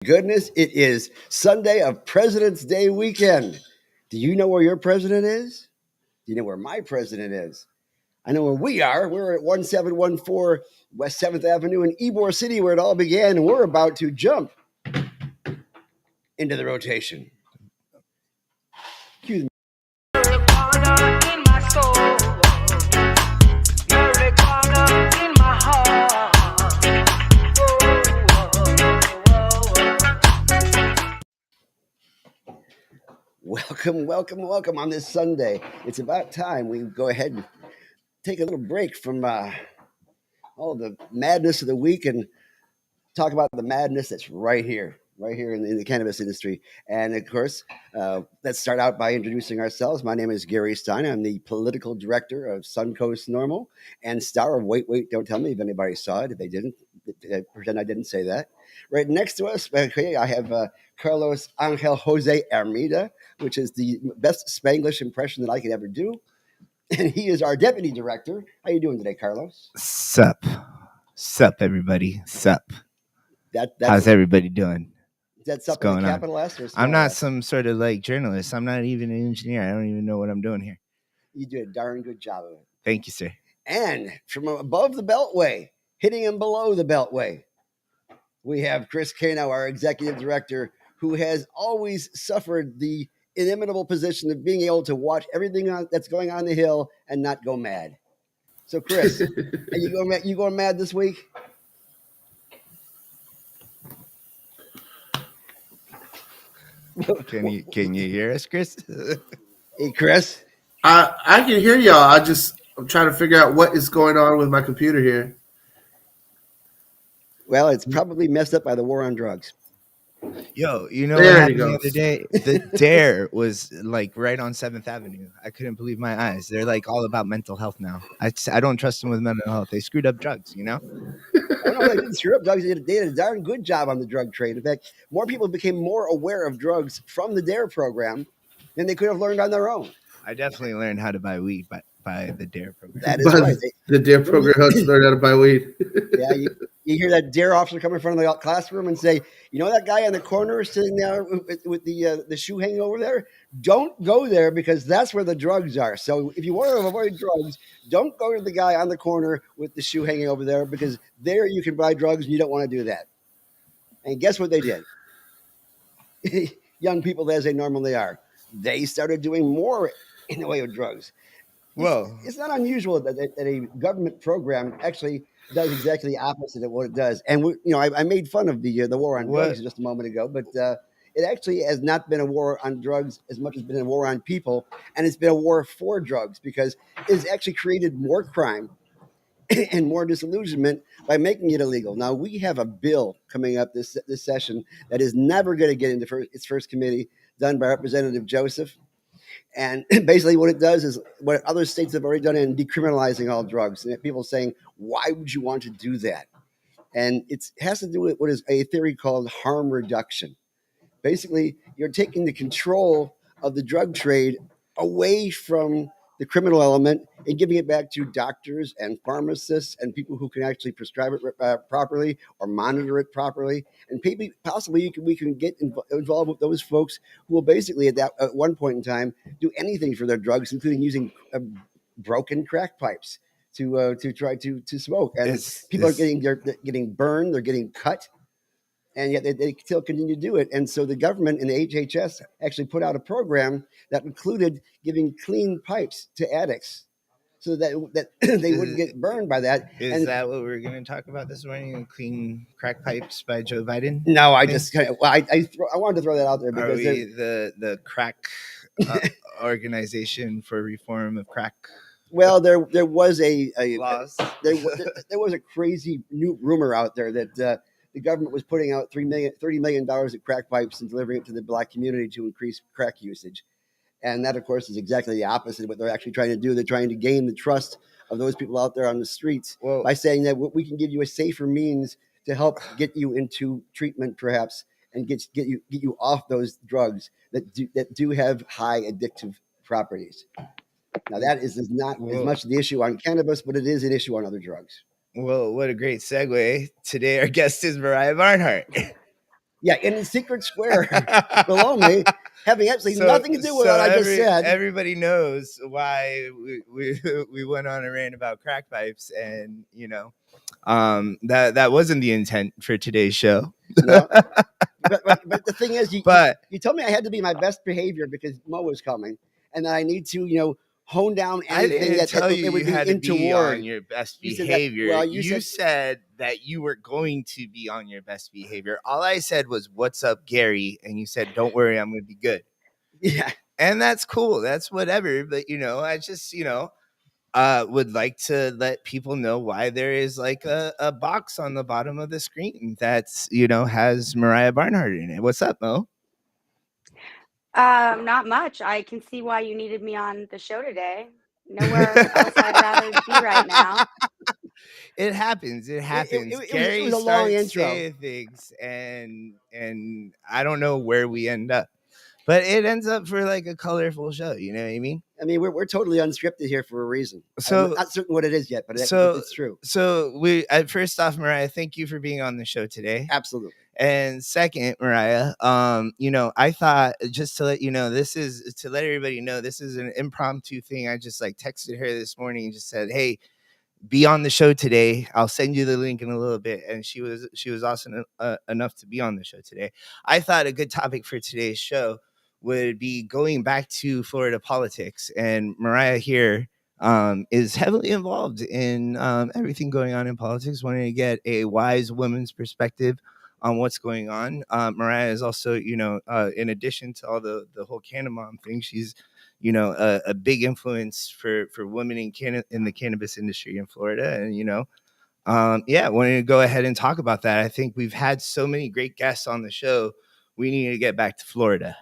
Goodness, it is Sunday of President's Day weekend. Do you know where your president is? Do you know where my president is? I know where we are. We're at 1714 West 7th Avenue in Ybor City, where it all began, and we're about to jump into the rotation. Cue the welcome on this Sunday. It's about time we go ahead and take a little break from all the madness of the week and talk about the madness that's right here in the cannabis industry. And of course, let's start out by introducing ourselves. My name is Gary Stein. I'm the political director of Suncoast Normal and star of Wait, Don't Tell Me. If anybody saw it, if they didn't, pretend I didn't say that. Right next to us, okay, I have Carlos Angel Jose Armida, which is the best Spanglish impression that I could ever do. And he is our deputy director. How you doing today, Carlos? Sup, everybody. Sup. That's How's everybody doing? That's something with a capital S or a small I'm not S? some sort of like journalist. I'm not even an engineer. I don't even know what I'm doing here. You do a darn good job of it. Thank you, sir. And from above the Beltway, hitting him below the Beltway, we have Chris Cano, our executive director, who has always suffered the inimitable position of being able to watch everything that's going on the Hill and not go mad. So, Chris, are you going mad this week? Can you hear us, Chris? Hey, Chris. I can hear y'all. I'm trying to figure out what is going on with my computer here. Well, it's probably messed up by the war on drugs. Yo, you know what happened the other day? The Dare was like right on 7th Avenue. I couldn't believe my eyes. They're like all about mental health now. I don't trust them with mental health. They screwed up drugs, you know? Oh, no, they didn't screw up drugs. They did a darn good job on the drug trade. In fact, more people became more aware of drugs from the DARE program than they could have learned on their own. I definitely learned how to buy weed by the DARE program. That is right. The DARE program helps learn how to buy weed. Yeah, you hear that DARE officer come in front of the classroom and say, you know that guy in the corner sitting there with the shoe hanging over there? Don't go there because that's where the drugs are. So if you want to avoid drugs, don't go to the guy on the corner with the shoe hanging over there because there you can buy drugs and you don't want to do that. And guess what they did? Young people, as they normally are, they started doing more in the way of drugs. Well, it's not unusual that a government program actually does exactly the opposite of what it does. And I made fun of the war on drugs just a moment ago, but it actually has not been a war on drugs as much as been a war on people, and it's been a war for drugs because it's actually created more crime and more disillusionment by making it illegal. Now we have a bill coming up this session that is never going to get into its first committee, done by Representative Joseph. And basically what it does is what other states have already done in decriminalizing all drugs. And people saying, why would you want to do that? And it has to do with what is a theory called harm reduction. Basically, you're taking the control of the drug trade away from the criminal element and giving it back to doctors and pharmacists and people who can actually prescribe it properly or monitor it properly. And possibly we can get involved with those folks who will basically at one point in time do anything for their drugs, including using broken crack pipes to try to smoke. And people are getting burned, they're getting cut. And yet they still continue to do it. And so the government and the HHS actually put out a program that included giving clean pipes to addicts so that they wouldn't get burned by that. Is that what we're going to talk about this morning? Clean crack pipes by Joe Biden? No, I just I wanted to throw that out there because are we the crack organization for reform of crack? Well, there was a laws. There was a crazy new rumor out there that the government was putting out $30 million of crack pipes and delivering it to the black community to increase crack usage. And that, of course, is exactly the opposite of what they're actually trying to do. They're trying to gain the trust of those people out there on the streets by saying that we can give you a safer means to help get you into treatment, perhaps, and get you off those drugs that do have high addictive properties. Now, that is not as much the issue on cannabis, but it is an issue on other drugs. Well, what a great segue. Today, our guest is Moriah Barnhart. Yeah, in the secret square below me, having absolutely nothing to do with what I just said. Everybody knows why we went on a rant about crack pipes, and that wasn't the intent for today's show. No, but the thing is, you told me I had to be my best behavior because Mo was coming, and that I need to hone down anything that would be had to be untoward. on your best You said that- behavior. well, you said that you were going to be on your best behavior. All I said was, "What's up, Gary?" And you said, "Don't worry, I'm going to be good." Yeah, and that's cool. That's whatever. But I just would like to let people know why there is like a box on the bottom of the screen that's has Moriah Barnhart in it. What's up, Mo? Not much. I can see why you needed me on the show today. Nowhere else I'd rather be right now. It happens. It was Gary a long starts intro. saying things, and I don't know where we end up, but it ends up for like a colorful show. You know what I mean? I mean, we're totally unscripted here for a reason. So I'm not certain what it is yet, but it's true. So first off, Moriah, thank you for being on the show today. Absolutely. And second, Moriah, I thought, just to let you know, this is to let everybody know this is an impromptu thing. I just like texted her this morning and just said, "Hey, be on the show today. I'll send you the link in a little bit." And she was awesome enough to be on the show today. I thought a good topic for today's show would be going back to Florida politics, and Moriah here is heavily involved in everything going on in politics, wanting to get a wise woman's perspective on what's going on. Moriah is also, in addition to all the whole Cannamom thing, she's a big influence for women in the cannabis industry in Florida. And wanted to go ahead and talk about that. I think we've had so many great guests on the show. We need to get back to Florida.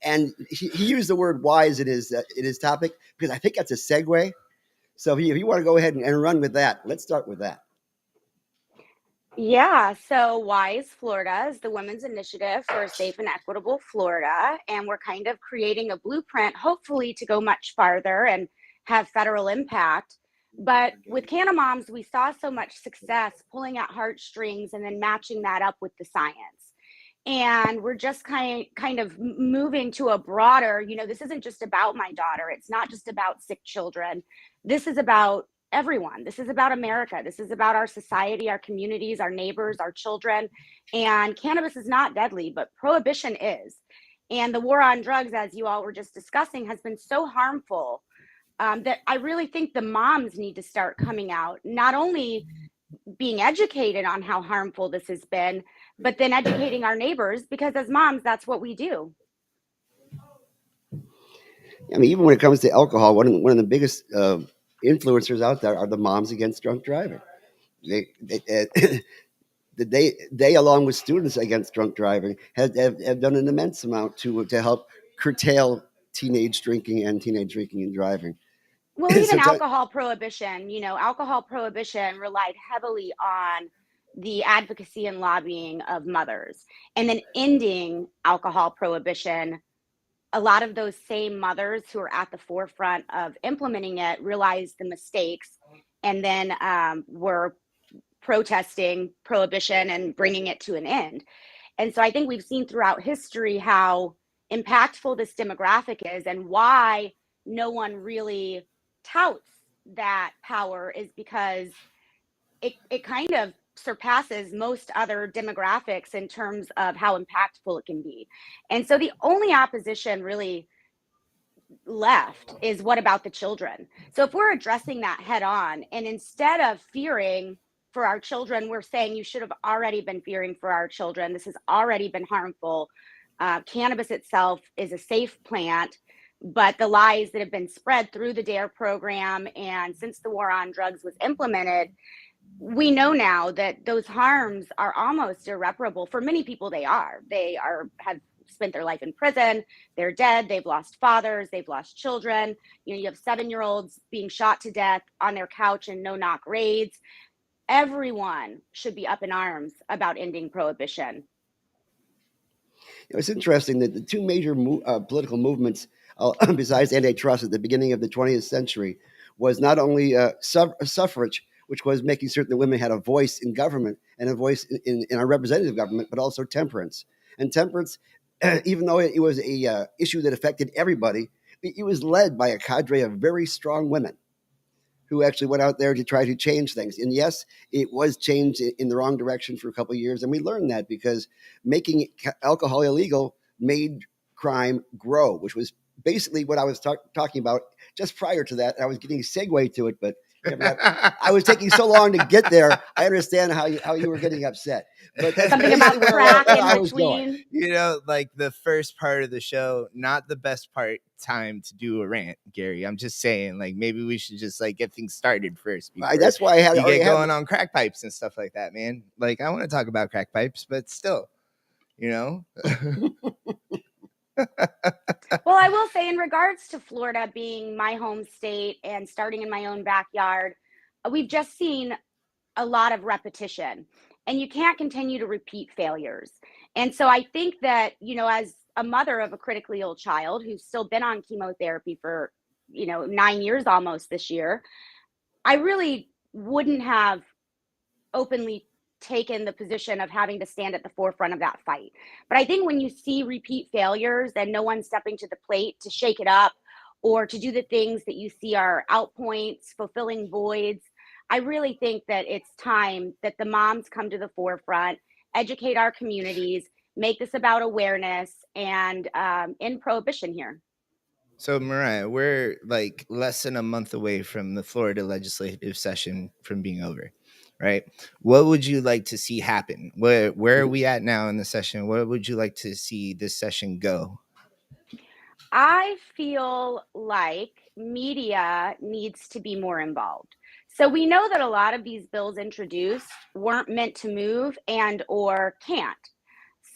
And he used the word "wise" in his topic because I think that's a segue. So if you want to go ahead and run with that, let's start with that. Yeah, so WISE Florida is the Women's Initiative for a Safe and Equitable Florida, and we're kind of creating a blueprint, hopefully to go much farther and have federal impact. But with Cannamoms, we saw so much success pulling at heartstrings and then matching that up with the science. And we're just kind of moving to a broader, this isn't just about my daughter. It's not just about sick children. This is about everyone. This is about America. This is about our society, our communities, our neighbors, our children. And cannabis is not deadly, but prohibition is. And the war on drugs, as you all were just discussing, has been so harmful that I really think the moms need to start coming out, not only being educated on how harmful this has been, but then educating our neighbors, because as moms, that's what we do. I mean, even when it comes to alcohol, one of the biggest influencers out there are the Moms Against Drunk Driving. They along with Students Against Drunk Driving, have done an immense amount to help curtail teenage drinking and driving. Well, even alcohol prohibition relied heavily on the advocacy and lobbying of mothers. And then ending alcohol prohibition, a lot of those same mothers who are at the forefront of implementing it realized the mistakes and then were protesting prohibition and bringing it to an end. And so I think we've seen throughout history how impactful this demographic is, and why no one really touts that power is because it kind of surpasses most other demographics in terms of how impactful it can be. And so the only opposition really left is, what about the children? So if we're addressing that head on, and instead of fearing for our children, we're saying you should have already been fearing for our children. This has already been harmful. Cannabis itself is a safe plant, but the lies that have been spread through the DARE program and since the war on drugs was implemented, we know now that those harms are almost irreparable. For many people, they have spent their life in prison. They're dead. They've lost fathers. They've lost children. You have 7-year-olds being shot to death on their couch in no-knock raids. Everyone should be up in arms about ending prohibition. It's interesting that the two major political movements, besides antitrust at the beginning of the 20th century, was not only suffrage, which was making certain that women had a voice in government and a voice in our representative government, but also temperance. And temperance, even though it was a issue that affected everybody, it was led by a cadre of very strong women who actually went out there to try to change things. And yes, it was changed in the wrong direction for a couple of years. And we learned that because making alcohol illegal made crime grow, which was basically what I was talking about just prior to that. I was getting a segue to it, but I was taking so long to get there. I understand how you were getting upset. But that's something about crack in between. You know, like the first part of the show, not the best time to do a rant, Gary. I'm just saying, like, maybe we should just like get things started first. That's why I had you get going on crack pipes and stuff like that, man. Like, I want to talk about crack pipes, but still, you know. Well, I will say in regards to Florida being my home state and starting in my own backyard, we've just seen a lot of repetition, and you can't continue to repeat failures. And so I think that, you know, as a mother of a critically ill child who's still been on chemotherapy for, 9 years almost this year, I really wouldn't have openly taken the position of having to stand at the forefront of that fight. But I think when you see repeat failures and no one stepping to the plate to shake it up or to do the things that you see are outpoints, fulfilling voids, I really think that it's time that the moms come to the forefront, educate our communities, make this about awareness and end prohibition here. So, Moriah, we're like less than a month away from the Florida legislative session from being over, right? What would you like to see happen? Where are we at now in the session? Where would you like to see this session go? I feel like media needs to be more involved. So we know that a lot of these bills introduced weren't meant to move and or can't.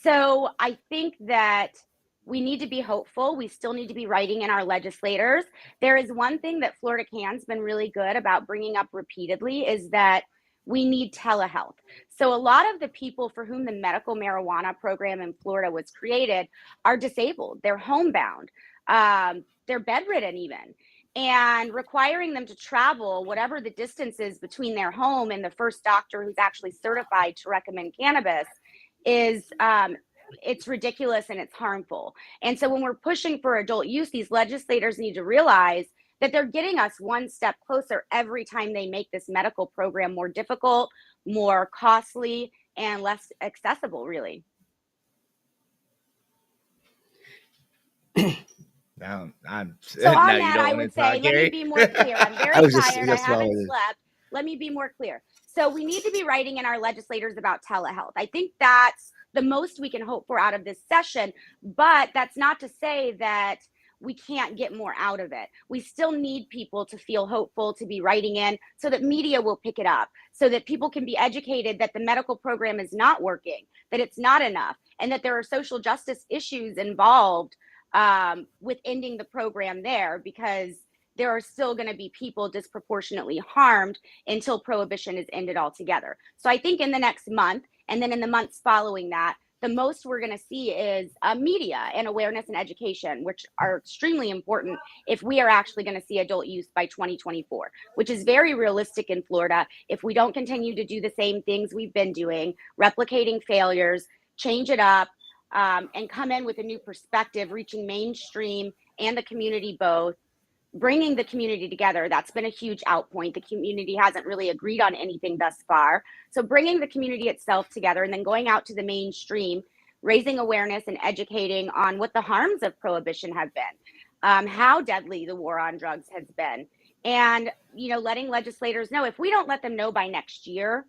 So I think that we need to be hopeful. We still need to be writing in our legislators. There is one thing that Florida Can's been really good about bringing up repeatedly is that we need telehealth. So a lot of the people for whom the medical marijuana program in Florida was created are disabled. They're homebound. They're bedridden even. And requiring them to travel whatever the distance is between their home and the first doctor who's actually certified to recommend cannabis is it's ridiculous and it's harmful. And so when we're pushing for adult use, these legislators need to realize that they're getting us one step closer every time they make this medical program more difficult, more costly, and less accessible, really. Now, so on now that, I would say, let me be more clear. I'm very tired. I haven't slept. Let me be more clear. So we need to be writing in our legislators about telehealth. I think that's the most we can hope for out of this session, but that's not to say that we can't get more out of it. We still need people to feel hopeful, to be writing in so that media will pick it up, so that people can be educated that the medical program is not working, that it's not enough, and that there are social justice issues involved with ending the program there, because there are still going to be people disproportionately harmed until prohibition is ended altogether. So I think in the next month, and then in the months following that, the most we're going to see is media and awareness and education, which are extremely important if we are actually going to see adult use by 2024, which is very realistic in Florida. If we don't continue to do the same things we've been doing, replicating failures, change it up, and come in with a new perspective, reaching mainstream and the community both, bringing the community together. That's been a huge outpoint. The community hasn't really agreed on anything thus far. So bringing the community itself together and then going out to the mainstream, raising awareness and educating on what the harms of prohibition have been, how deadly the war on drugs has been, and letting legislators know, if we don't let them know by next year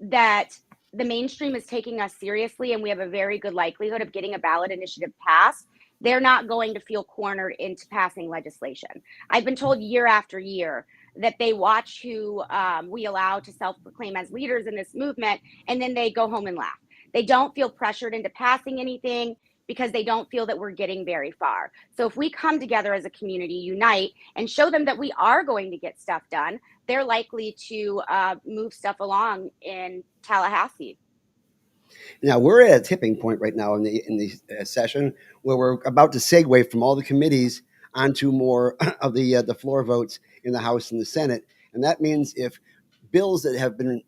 that the mainstream is taking us seriously and we have a very good likelihood of getting a ballot initiative passed, they're not going to feel cornered into passing legislation. I've been told year after year that they watch who we allow to self-proclaim as leaders in this movement, and then they go home and laugh. They don't feel pressured into passing anything because they don't feel that we're getting very far. So if we come together as a community, unite, and show them that we are going to get stuff done, they're likely to move stuff along in Tallahassee. Now we're at a tipping point right now in the session where we're about to segue from all the committees onto more of the floor votes in the House and the Senate, and that means if bills that have been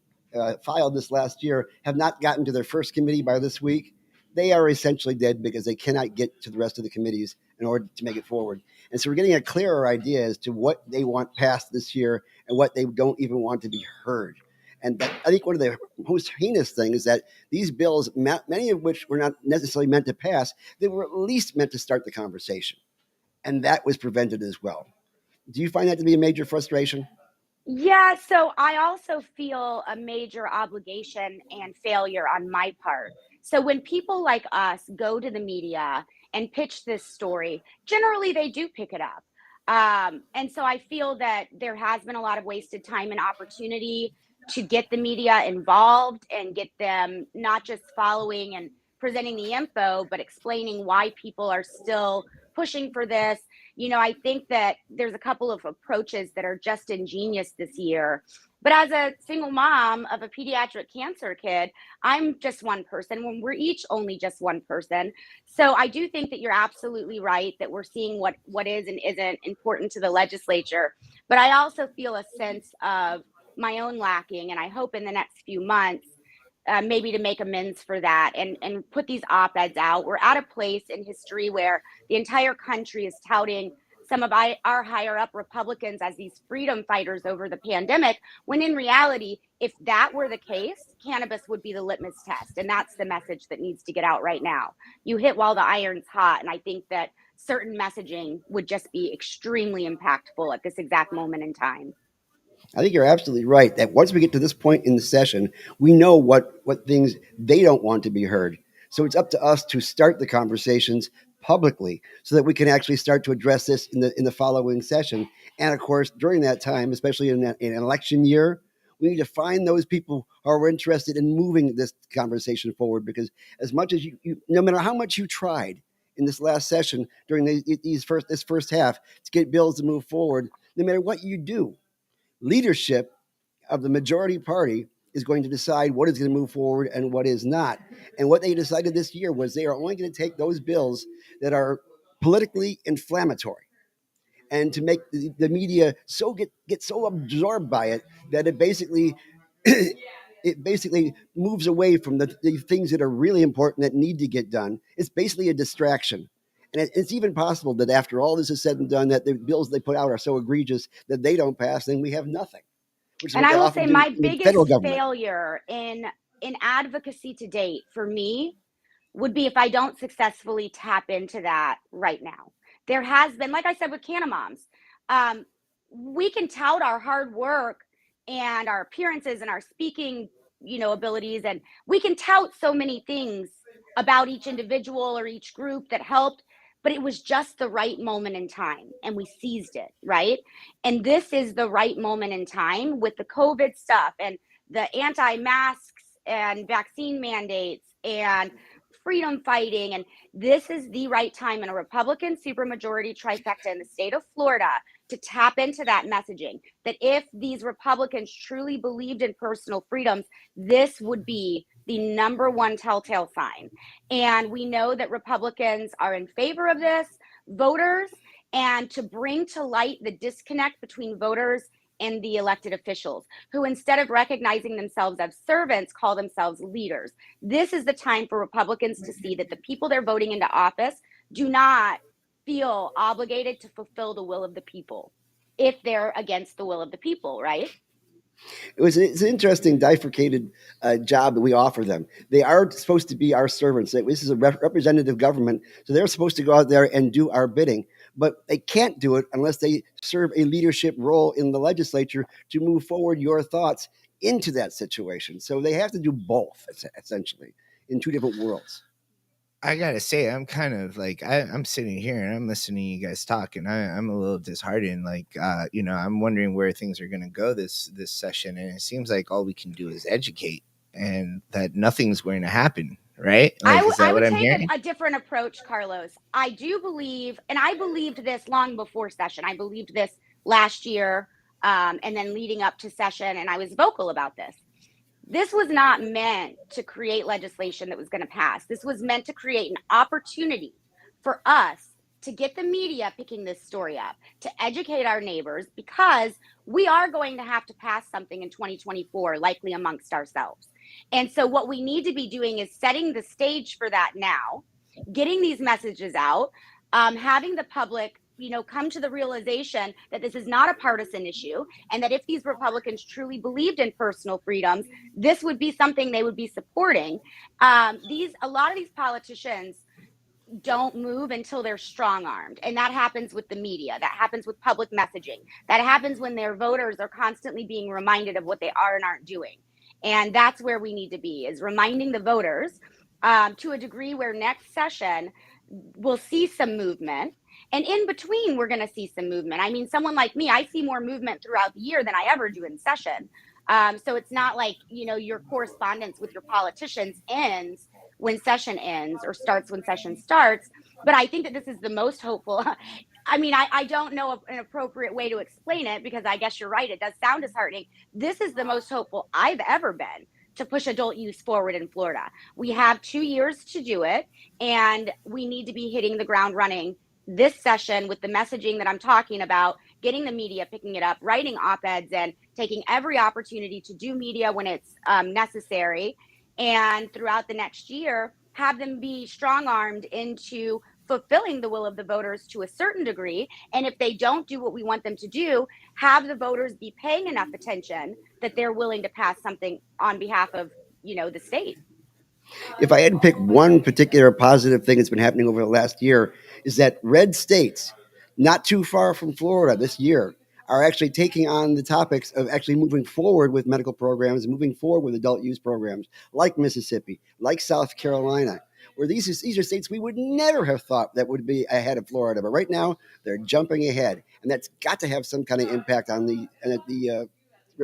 filed this last year have not gotten to their first committee by this week, they are essentially dead because they cannot get to the rest of the committees in order to make it forward. And so we're getting a clearer idea as to what they want passed this year and what they don't even want to be heard. And that, I think one of the most heinous things is that these bills, many of which were not necessarily meant to pass, they were at least meant to start the conversation. And that was prevented as well. Do you find that to be a major frustration? Yeah, so I also feel a major obligation and failure on my part. So when people like us go to the media and pitch this story, generally they do pick it up. And so I feel that there has been a lot of wasted time and opportunity to get the media involved and get them not just following and presenting the info, but explaining why people are still pushing for this. I think that there's a couple of approaches that are just ingenious this year. But as a single mom of a pediatric cancer kid, I'm just one person when we're each only just one person. So I do think that you're absolutely right that we're seeing what is and isn't important to the legislature. But I also feel a sense of my own lacking. And I hope in the next few months, maybe to make amends for that and put these op-eds out. We're at a place in history where the entire country is touting some of our higher up Republicans as these freedom fighters over the pandemic, when in reality, if that were the case, cannabis would be the litmus test. And that's the message that needs to get out right now. You hit while the iron's hot. And I think that certain messaging would just be extremely impactful at this exact moment in time. I think you're absolutely right that once we get to this point in the session, we know what things they don't want to be heard. So it's up to us to start the conversations publicly so that we can actually start to address this in the following session. And of course, during that time, especially in an election year, we need to find those people who are interested in moving this conversation forward. Because as much as no matter how much you tried in this last session during this first half to get bills to move forward, no matter what you do, leadership of the majority party is going to decide what is going to move forward and what is not. And what they decided this year was they are only going to take those bills that are politically inflammatory and to make the media get so absorbed by it that it basically it basically moves away from the things that are really important that need to get done. It's basically a distraction. And it's even possible that after all this is said and done, that the bills they put out are so egregious that they don't pass, then we have nothing. Which is And what they I will often say do my in the federal biggest government. failure in advocacy to date for me would be if I don't successfully tap into that right now. There has been, like I said, with Cannamoms, we can tout our hard work and our appearances and our speaking, abilities, and we can tout so many things about each individual or each group that helped, but it was just the right moment in time and we seized it, right? And this is the right moment in time with the COVID stuff and the anti-masks and vaccine mandates and freedom fighting. And this is the right time in a Republican supermajority trifecta in the state of Florida to tap into that messaging, that if these Republicans truly believed in personal freedoms, this would be the number one telltale sign. And we know that Republicans are in favor of this, voters, and to bring to light the disconnect between voters and the elected officials, who instead of recognizing themselves as servants, call themselves leaders. This is the time for Republicans to see that the people they're voting into office do not feel obligated to fulfill the will of the people if they're against the will of the people, right? It's an interesting bifurcated job that we offer them. They are supposed to be our servants. This is a representative government, so they're supposed to go out there and do our bidding. But they can't do it unless they serve a leadership role in the legislature to move forward your thoughts into that situation. So they have to do both, essentially, in two different worlds. I gotta say, I'm kind of like I'm sitting here and I'm listening to you guys talk, and I'm a little disheartened. Like, I'm wondering where things are gonna go this session, and it seems like all we can do is educate, and that nothing's going to happen. Right? Like, is that I what would I'm take hearing? a different approach, Carlos. I do believe, and I believed this long before session. I believed this last year, and then leading up to session, and I was vocal about this. This was not meant to create legislation that was going to pass. This was meant to create an opportunity for us to get the media picking this story up, to educate our neighbors, because we are going to have to pass something in 2024, likely amongst ourselves. And so what we need to be doing is setting the stage for that now, getting these messages out, having the public, come to the realization that this is not a partisan issue, and that if these Republicans truly believed in personal freedoms, this would be something they would be supporting. A lot of these politicians don't move until they're strong armed. And that happens with the media. That happens with public messaging. That happens when their voters are constantly being reminded of what they are and aren't doing. And that's where we need to be, is reminding the voters to a degree where next session we'll see some movement. And in between, we're going to see some movement. I mean, someone like me, I see more movement throughout the year than I ever do in session. So it's not like, your correspondence with your politicians ends when session ends or starts when session starts. But I think that this is the most hopeful. I mean, I don't know an appropriate way to explain it, because I guess you're right. It does sound disheartening. This is the most hopeful I've ever been to push adult use forward in Florida. We have 2 years to do it, and we need to be hitting the ground running this session with the messaging that I'm talking about, getting the media picking it up, writing op-eds, and taking every opportunity to do media when it's necessary. And throughout the next year, have them be strong-armed into fulfilling the will of the voters to a certain degree. And if they don't do what we want them to do, have the voters be paying enough attention that they're willing to pass something on behalf of, the state. If I had to pick one particular positive thing that's been happening over the last year, is that red states, not too far from Florida this year, are actually taking on the topics of actually moving forward with medical programs, moving forward with adult use programs, like Mississippi, like South Carolina, where these are states we would never have thought that would be ahead of Florida. But right now, they're jumping ahead. And that's got to have some kind of impact on the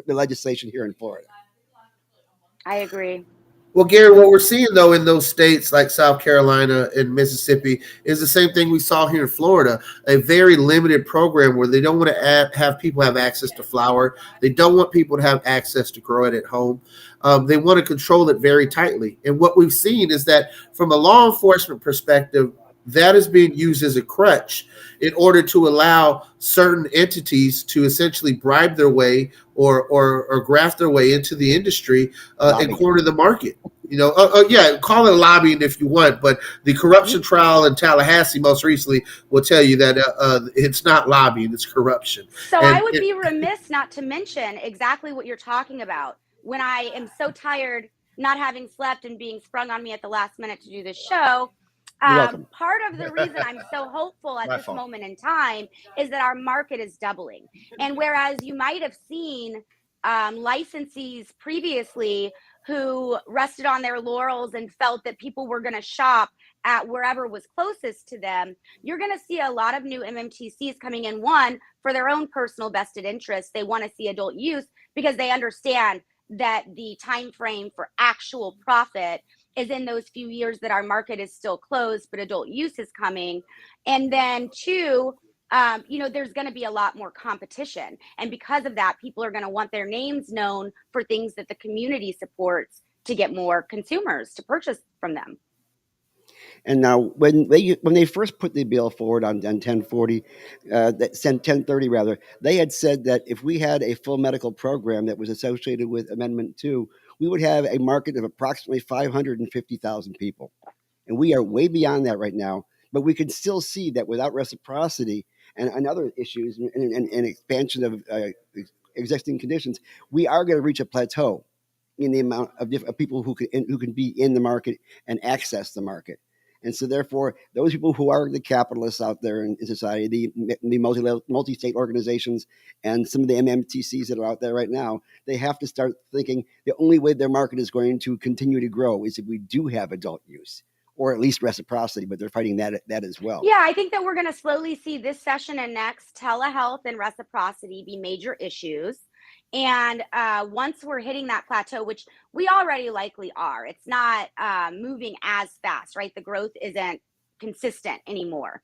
legislation here in Florida. I agree. Well, Gary, what we're seeing though in those states like South Carolina and Mississippi is the same thing we saw here in Florida, a very limited program where they don't want to have people have access to flower. They don't want people to have access to grow it at home. They want to control it very tightly. And what we've seen is that from a law enforcement perspective, that is being used as a crutch in order to allow certain entities to essentially bribe their way or graft their way into the industry and corner the market. Call it lobbying if you want, but the corruption trial in Tallahassee most recently will tell you that it's not lobbying, it's corruption. So I would be remiss not to mention exactly what you're talking about. When I am so tired, not having slept and being sprung on me at the last minute to do this show, part of the reason I'm so hopeful at this moment in time is that our market is doubling. And whereas you might have seen licensees previously who rested on their laurels and felt that people were going to shop at wherever was closest to them, you're going to see a lot of new MMTCs coming in, one, for their own personal vested interests. They want to see adult use because they understand that the time frame for actual profit is in those few years that our market is still closed, but adult use is coming. And then two, there's going to be a lot more competition. And because of that, people are going to want their names known for things that the community supports to get more consumers to purchase from them. And now, when they first put the bill forward on 1040, 1030 rather, they had said that if we had a full medical program that was associated with Amendment 2, we would have a market of approximately 550,000 people. And we are way beyond that right now. But we can still see that without reciprocity and other issues and expansion of existing conditions, we are going to reach a plateau in the amount of people who can be in the market and access the market. And so, therefore, those people who are the capitalists out there in society, the multi-state organizations, and some of the MMTCs that are out there right now, they have to start thinking the only way their market is going to continue to grow is if we do have adult use, or at least reciprocity. But they're fighting that as well. Yeah, I think that we're going to slowly see this session and next telehealth and reciprocity be major issues. And once we're hitting that plateau, which we already likely are, it's not moving as fast, right? The growth isn't consistent anymore.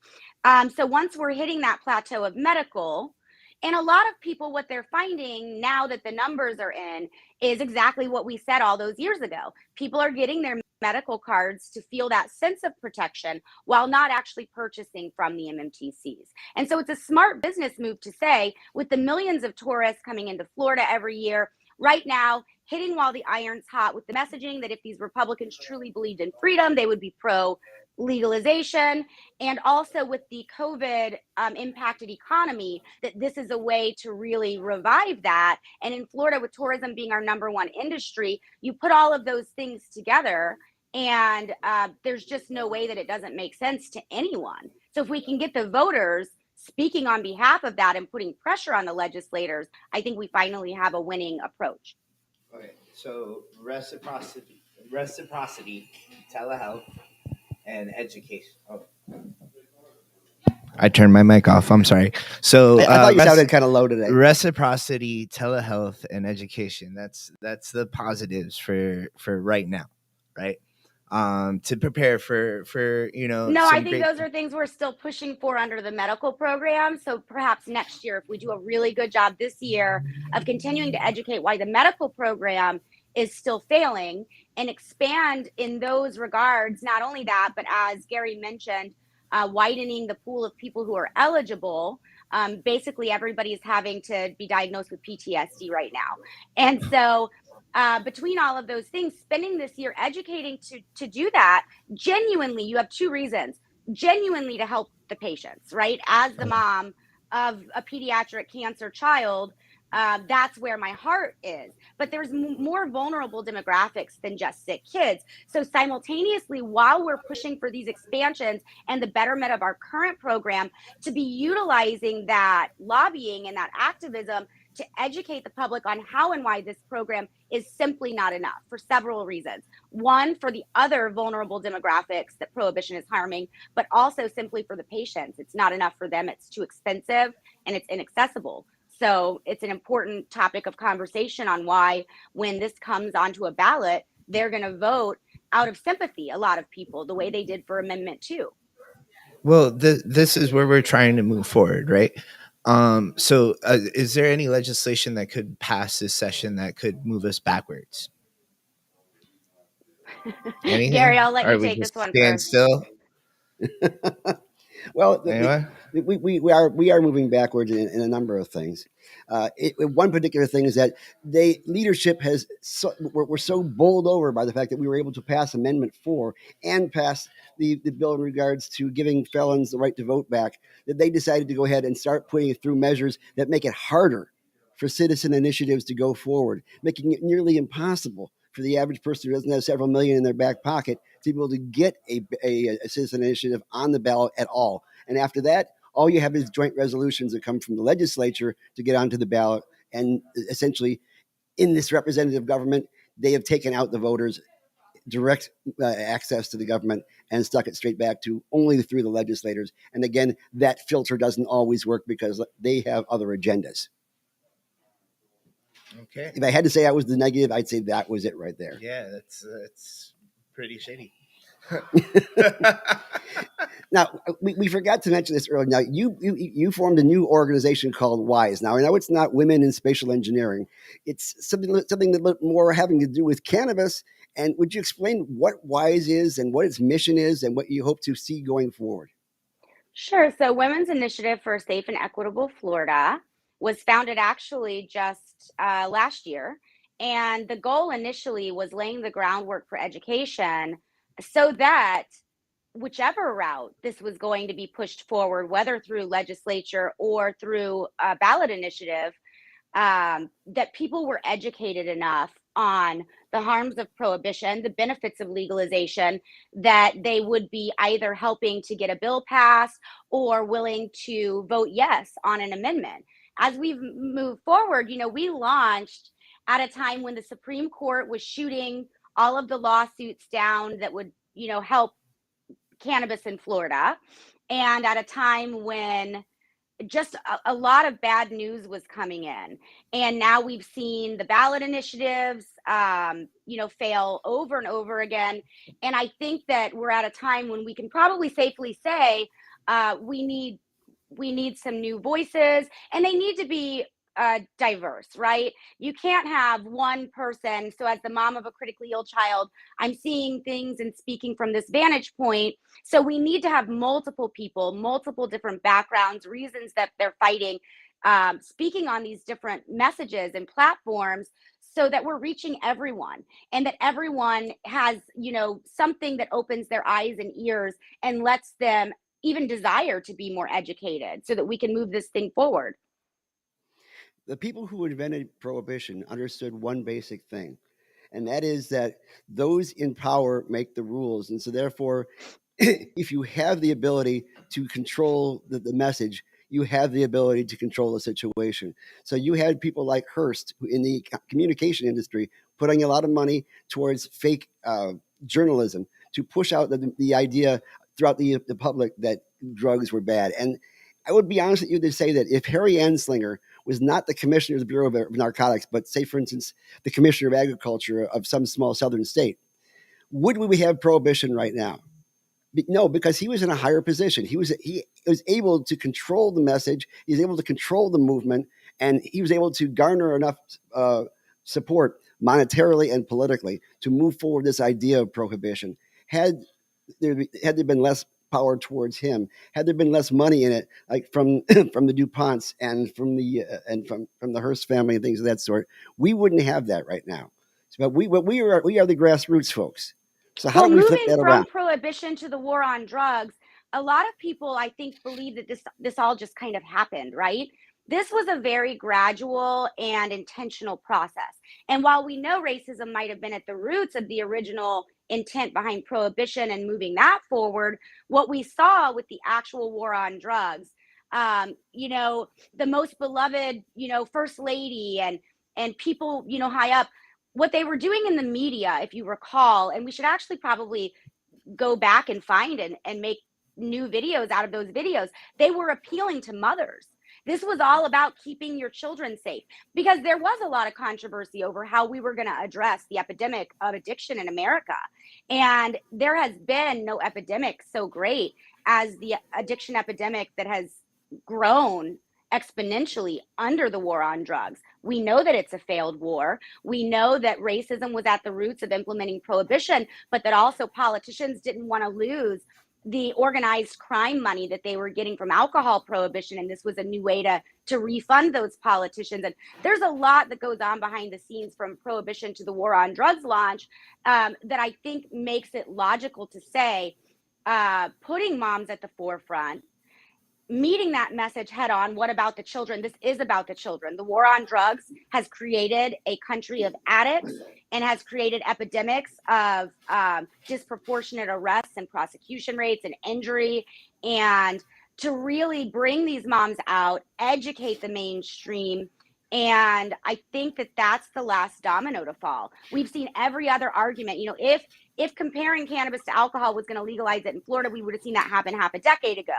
So once we're hitting that plateau of medical, and a lot of people, what they're finding now that the numbers are in is exactly what we said all those years ago. People are getting their medical cards to feel that sense of protection while not actually purchasing from the MMTCs. And so it's a smart business move to say, with the millions of tourists coming into Florida every year, right now hitting while the iron's hot with the messaging that if these Republicans truly believed in freedom, they would be pro legalization, and also with the COVID impacted economy, that this is a way to really revive that. And in Florida, with tourism being our #1 industry, you put all of those things together, and there's just no way that it doesn't make sense to anyone. So if we can get the voters speaking on behalf of that and putting pressure on the legislators, I think we finally have a winning approach. Okay, so reciprocity, telehealth, and education. Oh. I turned my mic off. I'm sorry. So I thought you sounded kind of low today. Reciprocity, telehealth, and education. That's the positives for right now, right? To prepare for No, I think those are things we're still pushing for under the medical program. So perhaps next year, if we do a really good job this year of continuing to educate why the medical program is still failing and expand in those regards, not only that, but as Gary mentioned, widening the pool of people who are eligible. Basically, everybody is having to be diagnosed with PTSD right now. And so between all of those things, spending this year educating to do that, genuinely, you have two reasons. Genuinely to help the patients, right? As the mom of a pediatric cancer child, that's where my heart is. But there's more vulnerable demographics than just sick kids. So simultaneously, while we're pushing for these expansions and the betterment of our current program, to be utilizing that lobbying and that activism to educate the public on how and why this program is simply not enough for several reasons. One, for the other vulnerable demographics that prohibition is harming, but also simply for the patients. It's not enough for them. It's too expensive and it's inaccessible. So it's an important topic of conversation on why, when this comes onto a ballot, they're going to vote out of sympathy, a lot of people, the way they did for Amendment 2. Well, this is where we're trying to move forward, right? So is there any legislation that could pass this session that could move us backwards? Anything? Gary, I'll let you take this one first. Still? Well, anyway? we are moving backwards in a number of things. One particular thing is that leadership we're so bowled over by the fact that we were able to pass Amendment 4 and pass the bill in regards to giving felons the right to vote back, that they decided to go ahead and start putting it through measures that make it harder for citizen initiatives to go forward, making it nearly impossible for the average person who doesn't have several million in their back pocket to be able to get a citizen initiative on the ballot at all. And after that, all you have is joint resolutions that come from the legislature to get onto the ballot. And essentially, in this representative government, they have taken out the voters' direct access to the government and stuck it straight back to only through the legislators. And again, that filter doesn't always work because they have other agendas. Okay. If I had to say I was the negative, I'd say that was it right there. Yeah, that's pretty shitty. Now, we forgot to mention this earlier. Now, you formed a new organization called WISE. Now, I know it's not Women in Spatial Engineering. It's something that more having to do with cannabis. And would you explain what WISE is and what its mission is and what you hope to see going forward? Sure. So Women's Initiative for Safe and Equitable Florida was founded actually just last year. And the goal initially was laying the groundwork for education so that whichever route this was going to be pushed forward, whether through legislature or through a ballot initiative, that people were educated enough on the harms of prohibition, the benefits of legalization, that they would be either helping to get a bill passed or willing to vote yes on an amendment. As we've moved forward, we launched at a time when the Supreme Court was shooting all of the lawsuits down that would, help cannabis in Florida, and at a time when just a lot of bad news was coming in. And now we've seen the ballot initiatives, fail over and over again. And I think that we're at a time when we can probably safely say we need some new voices, and they need to be diverse, right? You can't have one person. So as the mom of a critically ill child, I'm seeing things and speaking from this vantage point. So we need to have multiple people, multiple different backgrounds, reasons that they're fighting, speaking on these different messages and platforms, so that we're reaching everyone, and that everyone has, something that opens their eyes and ears and lets them even desire to be more educated, so that we can move this thing forward. The people who invented prohibition understood one basic thing, and that is that those in power make the rules. And so, therefore, if you have the ability to control the message, you have the ability to control the situation. So you had people like Hearst who in the communication industry putting a lot of money towards fake journalism to push out the idea throughout the public that drugs were bad. And I would be honest with you to say that if Harry Anslinger was not the commissioner of the Bureau of Narcotics, but say, for instance, the commissioner of agriculture of some small southern state, would we have prohibition right now? No, because he was in a higher position. He was able to control the message. He was able to control the movement, and he was able to garner enough support monetarily and politically to move forward this idea of prohibition. Had there been less power towards him, had there been less money in it, like from from the DuPonts and from the Hearst family and things of that sort, we wouldn't have that right now. But we are the grassroots folks. So how Well, do we flip moving that from around? prohibition to the war on drugs, a lot of people, I think, believe that this all just kind of happened, right? This was a very gradual and intentional process. And while we know racism might have been at the roots of the original intent behind prohibition and moving that forward, what we saw with the actual war on drugs, the most beloved, first lady and people, high up, what they were doing in the media, if you recall, and we should actually probably go back and find and make new videos out of those videos, they were appealing to mothers. This was all about keeping your children safe, because there was a lot of controversy over how we were going to address the epidemic of addiction in America. And there has been no epidemic so great as the addiction epidemic that has grown exponentially under the war on drugs. We know that it's a failed war. We know that racism was at the roots of implementing prohibition, but that also politicians didn't want to lose the organized crime money that they were getting from alcohol prohibition. And this was a new way to refund those politicians. And there's a lot that goes on behind the scenes from prohibition to the war on drugs launch that I think makes it logical to say, putting moms at the forefront, meeting that message head on. What about the children? This is about the children. The war on drugs has created a country of addicts and has created epidemics of disproportionate arrests and prosecution rates and injury. And to really bring these moms out, educate the mainstream. And I think that that's the last domino to fall. We've seen every other argument. If comparing cannabis to alcohol was going to legalize it in Florida, we would have seen that happen half a decade ago.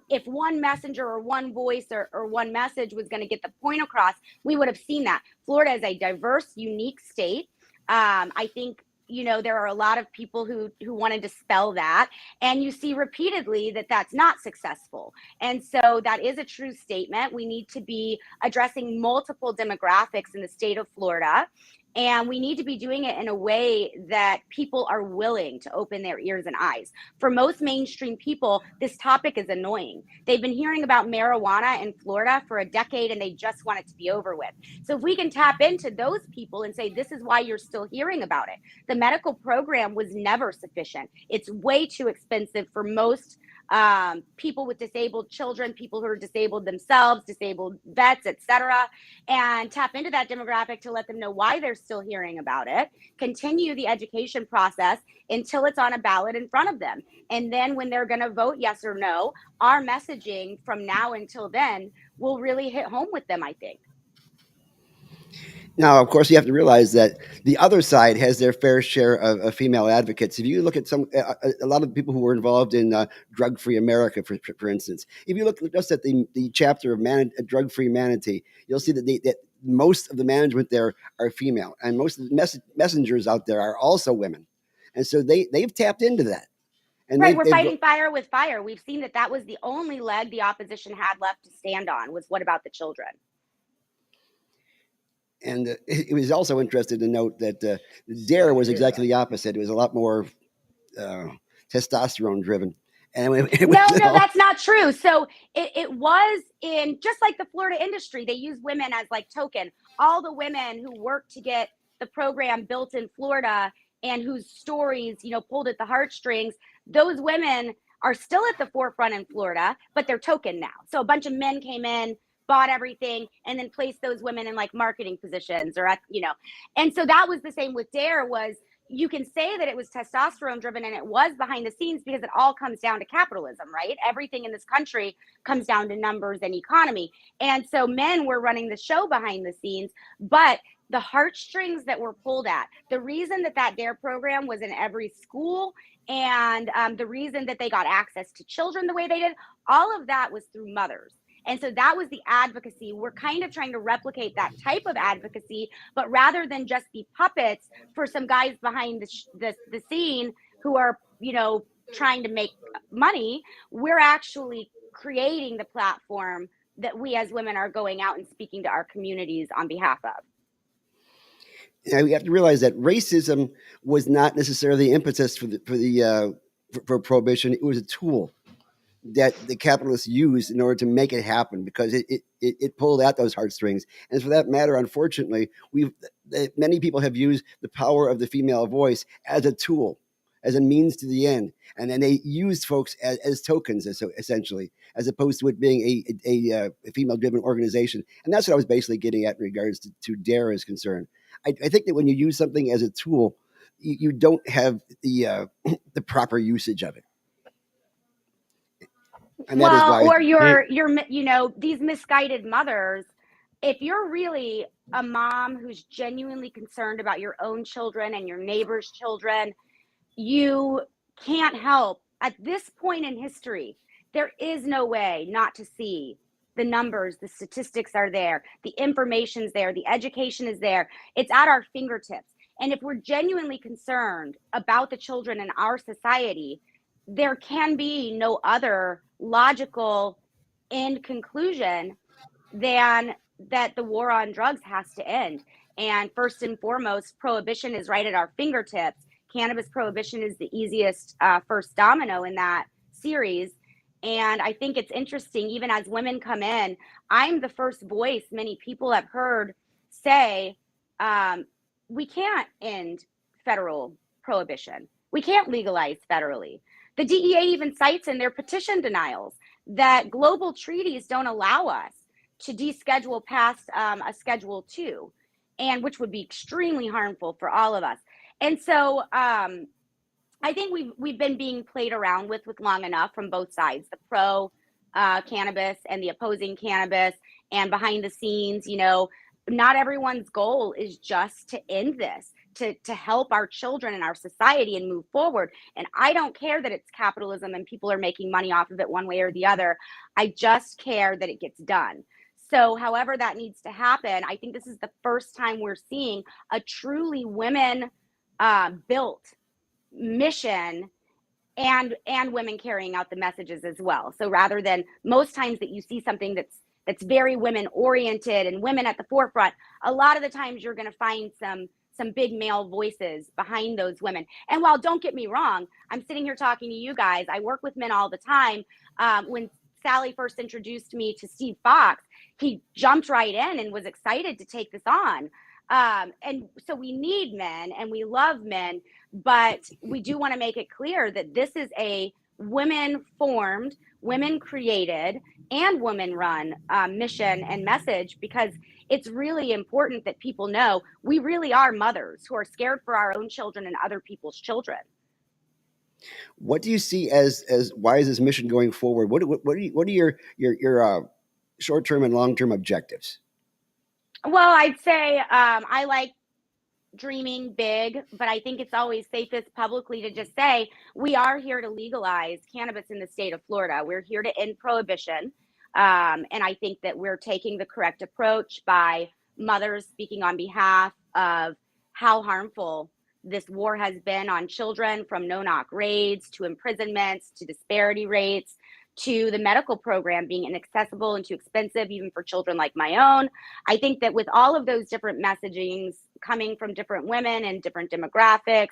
If one messenger or one voice or one message was going to get the point across, we would have seen that. Florida is a diverse, unique state. I think, there are a lot of people who want to dispel that. And you see repeatedly that that's not successful. And so that is a true statement. We need to be addressing multiple demographics in the state of Florida. And we need to be doing it in a way that people are willing to open their ears and eyes. For most mainstream people, this topic is annoying. They've been hearing about marijuana in Florida for a decade and they just want it to be over with. So if we can tap into those people and say, this is why you're still hearing about it. The medical program was never sufficient. It's way too expensive for most people with disabled children, people who are disabled themselves, disabled vets, etc., and tap into that demographic to let them know why they're still hearing about it. Continue the education process until it's on a ballot in front of them. And then when they're going to vote yes or no, our messaging from now until then will really hit home with them, I think. Now, of course, you have to realize that the other side has their fair share of female advocates. If you look at a lot of the people who were involved in Drug Free America, for instance, if you look just at the chapter of Drug Free Manatee, you'll see that most of the management there are female, and most of the messengers out there are also women, and so they've tapped into that. And right, we're fighting fire with fire. We've seen that was the only leg the opposition had left to stand on, was what about the children? And it was also interesting to note that DARE was exactly the opposite. It was a lot more testosterone driven. And no, that's not true. So it was in, just like the Florida industry, they use women as like token. All the women who worked to get the program built in Florida and whose stories, pulled at the heartstrings, those women are still at the forefront in Florida, but they're token now. So a bunch of men came in, bought everything, and then placed those women in like marketing positions or, and so that was the same with Dare. Was, you can say that it was testosterone driven, and it was behind the scenes, because it all comes down to capitalism, right? Everything in this country comes down to numbers and economy. And so men were running the show behind the scenes, but the heartstrings that were pulled at, the reason that Dare program was in every school, and the reason that they got access to children the way they did, all of that was through mothers. And so that was the advocacy. We're kind of trying to replicate that type of advocacy, but rather than just be puppets for some guys behind the scene who are, trying to make money, we're actually creating the platform that we as women are going out and speaking to our communities on behalf of. Now, we have to realize that racism was not necessarily the impetus for prohibition. It was a tool that the capitalists used in order to make it happen, because it pulled at those heartstrings. And for that matter, unfortunately, many people have used the power of the female voice as a tool, as a means to the end, and then they used folks as tokens, essentially, as opposed to it being a female-driven organization. And that's what I was basically getting at in regards to Dare is concerned. I think that when you use something as a tool, you don't have the proper usage of it. And well, or you're these misguided mothers. If you're really a mom who's genuinely concerned about your own children and your neighbor's children, you can't help, at this point in history, there is no way not to see the numbers. The statistics are there, the information's there, the education is there. It's at our fingertips. And if we're genuinely concerned about the children in our society, there can be no other logical end conclusion than that the war on drugs has to end. And first and foremost, prohibition is right at our fingertips. Cannabis prohibition is the easiest first domino in that series. And I think it's interesting, even as women come in, I'm the first voice many people have heard say, we can't end federal prohibition. We can't legalize federally. The DEA even cites in their petition denials that global treaties don't allow us to deschedule past a Schedule 2, and which would be extremely harmful for all of us. And so I think we've been being played around with long enough from both sides, the pro cannabis and the opposing cannabis, and behind the scenes, not everyone's goal is just to end this, to help our children and our society and move forward. And I don't care that it's capitalism and people are making money off of it one way or the other. I just care that it gets done. So however that needs to happen, I think this is the first time we're seeing a truly women built mission and women carrying out the messages as well. So rather than most times that you see something that's very women oriented and women at the forefront, a lot of the times you're going to find some big male voices behind those women. And while, don't get me wrong, I'm sitting here talking to you guys, I work with men all the time. When Sally first introduced me to Steve Fox, he jumped right in and was excited to take this on. And so we need men and we love men, but we do want to make it clear that this is a women formed, women created, and women run mission and message, because it's really important that people know we really are mothers who are scared for our own children and other people's children. What do you see as why is this mission going forward? What are your short-term and long-term objectives? Well, I'd say I like dreaming big, but I think it's always safest publicly to just say we are here to legalize cannabis in the state of Florida. We're here to end prohibition. And I think that we're taking the correct approach by mothers speaking on behalf of how harmful this war has been on children, from no-knock raids to imprisonments to disparity rates to the medical program being inaccessible and too expensive, even for children like my own. I think that with all of those different messagings coming from different women and different demographics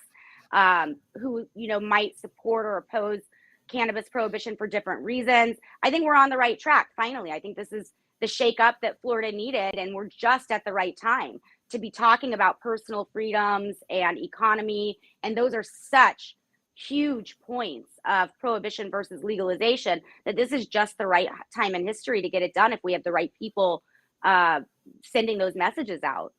who, might support or oppose cannabis prohibition for different reasons. I think we're on the right track. Finally, I think this is the shakeup that Florida needed, and we're just at the right time to be talking about personal freedoms and economy. And those are such huge points of prohibition versus legalization that this is just the right time in history to get it done if we have the right people sending those messages out.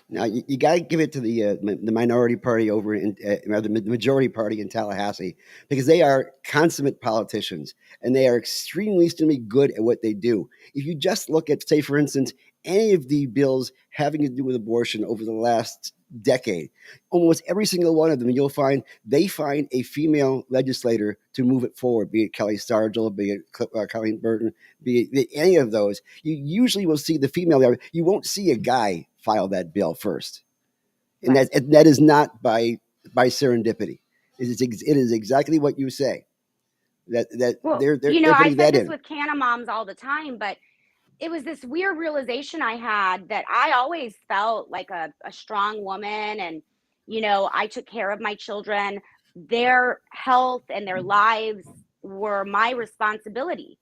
Now you got to give it to the minority party over in the majority party in Tallahassee, because they are consummate politicians and they are extremely good at what they do. If you just look at, say, for instance, any of the bills having to do with abortion over the last decade, almost every single one of them, you'll find they find a female legislator to move it forward, be it Kelly Stargel, be it Colleen Burton, be it any of those. You usually will see the female. You won't see a guy file that bill first. And Right. that is not by serendipity. It is exactly what you say. That Well, they're I putting say that this in. with Cannamoms all the time, but it was this weird realization I had that I always felt like a strong woman, and I took care of my children. Their health and their lives were my responsibility.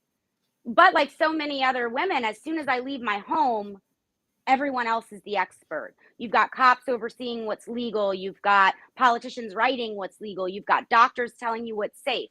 But like so many other women, as soon as I leave my home, everyone else is the expert. You've got cops overseeing what's legal. You've got politicians writing what's legal. You've got doctors telling you what's safe.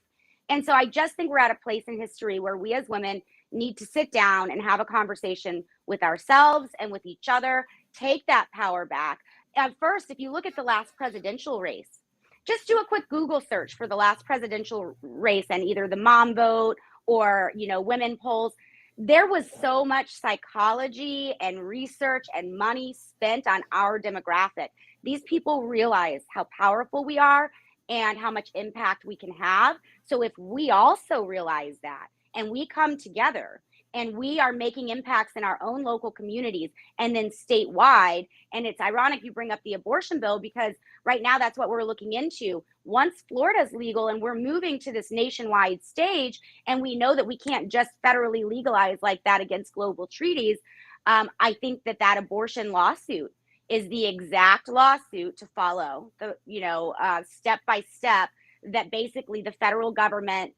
And so I just think we're at a place in history where we as women need to sit down and have a conversation with ourselves and with each other, take that power back. At first, if you look at the last presidential race, just do a quick Google search for the last presidential race and either the mom vote or, women polls. There was so much psychology and research and money spent on our demographic. These people realize how powerful we are and how much impact we can have. So if we also realize that and we come together and we are making impacts in our own local communities and then statewide, and it's ironic you bring up the abortion bill because right now that's what we're looking into. Once Florida's legal and we're moving to this nationwide stage, and we know that we can't just federally legalize like that against global treaties, I think that abortion lawsuit is the exact lawsuit to follow, the step by step, that basically the federal government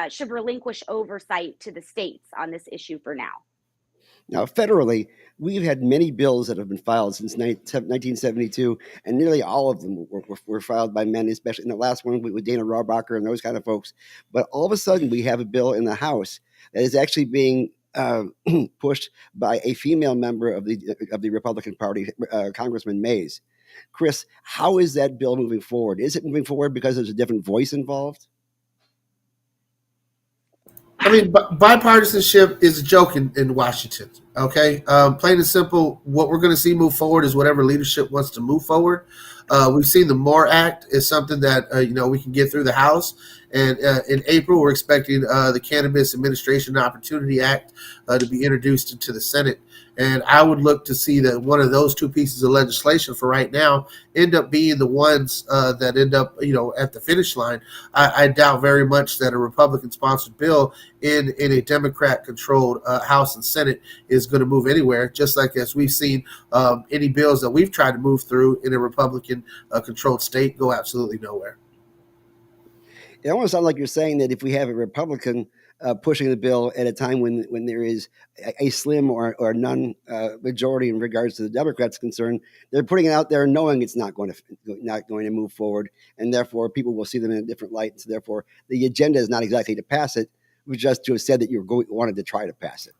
should relinquish oversight to the states on this issue for now. Now, federally, we've had many bills that have been filed since 1972, and nearly all of them were filed by men, especially in the last one with Dana Rohrabacher and those kind of folks. But all of a sudden, we have a bill in the House that is actually being pushed by a female member of the Republican Party, Congressman Mays. Chris, how is that bill moving forward? Is it moving forward because there's a different voice involved? I mean, bipartisanship is a joke in Washington. Okay, plain and simple. What we're going to see move forward is whatever leadership wants to move forward. We've seen the MORE Act is something that we can get through the House, and in April we're expecting the Cannabis Administration Opportunity Act to be introduced into the Senate. And I would look to see that one of those two pieces of legislation for right now end up being the ones that end up, at the finish line. I doubt very much that a Republican-sponsored bill in a Democrat-controlled House and Senate is going to move anywhere, just like as we've seen any bills that we've tried to move through in a Republican-controlled state go absolutely nowhere. It almost sounds like you're saying that if we have a Republican pushing the bill at a time when there is a slim or none majority in regards to the Democrats' concern, they're putting it out there knowing it's not going to move forward, and therefore people will see them in a different light. So therefore, the agenda is not exactly to pass it, it was just to have said that you wanted to try to pass it.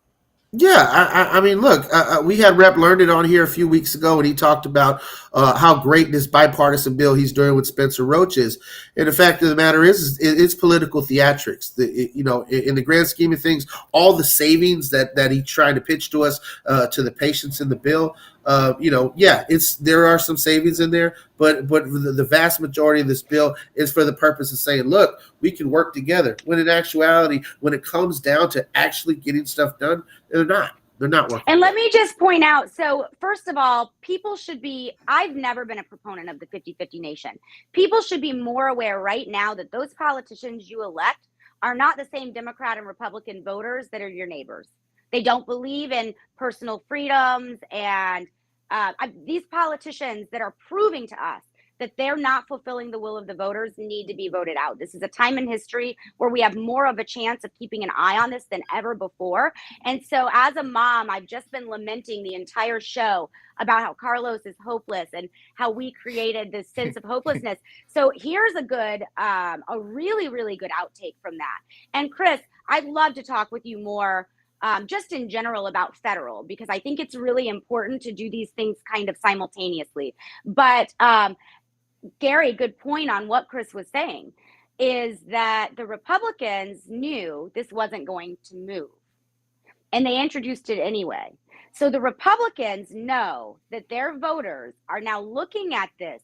Yeah, I mean, look, we had Rep. Learned on here a few weeks ago, and he talked about how great this bipartisan bill he's doing with Spencer Roach is. And the fact of the matter is it's political theatrics. In the grand scheme of things, all the savings that he tried to pitch to us, to the patients in the bill, there are some savings in there, but the vast majority of this bill is for the purpose of saying, look, we can work together. When in actuality, when it comes down to actually getting stuff done, they're not working. And let me just point out, so first of all, people should be, I've never been a proponent of the 50-50 nation. People should be more aware right now that those politicians you elect are not the same Democrat and Republican voters that are your neighbors. They don't believe in personal freedoms, and these politicians that are proving to us that they're not fulfilling the will of the voters need to be voted out. This is a time in history where we have more of a chance of keeping an eye on this than ever before. And so as a mom, I've just been lamenting the entire show about how Carlos is hopeless and how we created this sense of hopelessness. So here's a really, really good outtake from that. And Chris, I'd love to talk with you more just in general about federal, because I think it's really important to do these things kind of simultaneously. But Gary, good point on what Chris was saying, is that the Republicans knew this wasn't going to move, and they introduced it anyway. So the Republicans know that their voters are now looking at this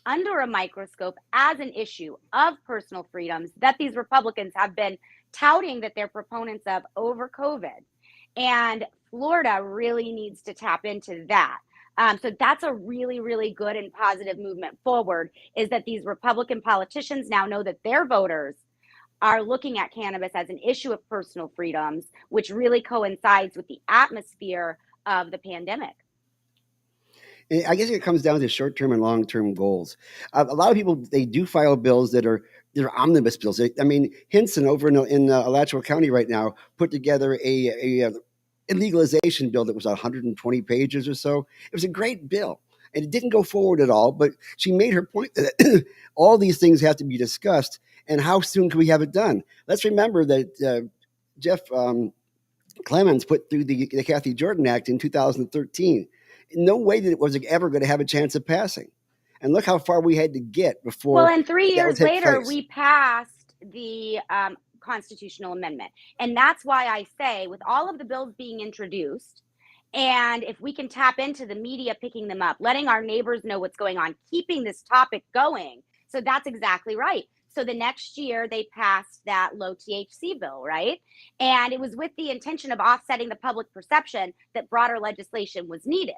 under a microscope as an issue of personal freedoms that these Republicans have been touting that they're proponents of over COVID. And Florida really needs to tap into that. So that's a really, really good and positive movement forward, is that these Republican politicians now know that their voters are looking at cannabis as an issue of personal freedoms, which really coincides with the atmosphere of the pandemic. I guess it comes down to short-term and long-term goals. A lot of people, they do file bills that are omnibus bills. I mean, Hinson over in Alachua County right now put together a legalization bill that was 120 pages or so. It was a great bill, and it didn't go forward at all. But she made her point that all these things have to be discussed, and how soon can we have it done? Let's remember that Jeff Clemens put through the Kathy Jordan Act in 2013. No way that it was ever going to have a chance of passing. And look how far we had to get before. Well, and 3 years later, we passed the constitutional amendment. And that's why I say, with all of the bills being introduced, and if we can tap into the media picking them up, letting our neighbors know what's going on, keeping this topic going. So that's exactly right. So the next year they passed that low THC bill, right? And it was with the intention of offsetting the public perception that broader legislation was needed.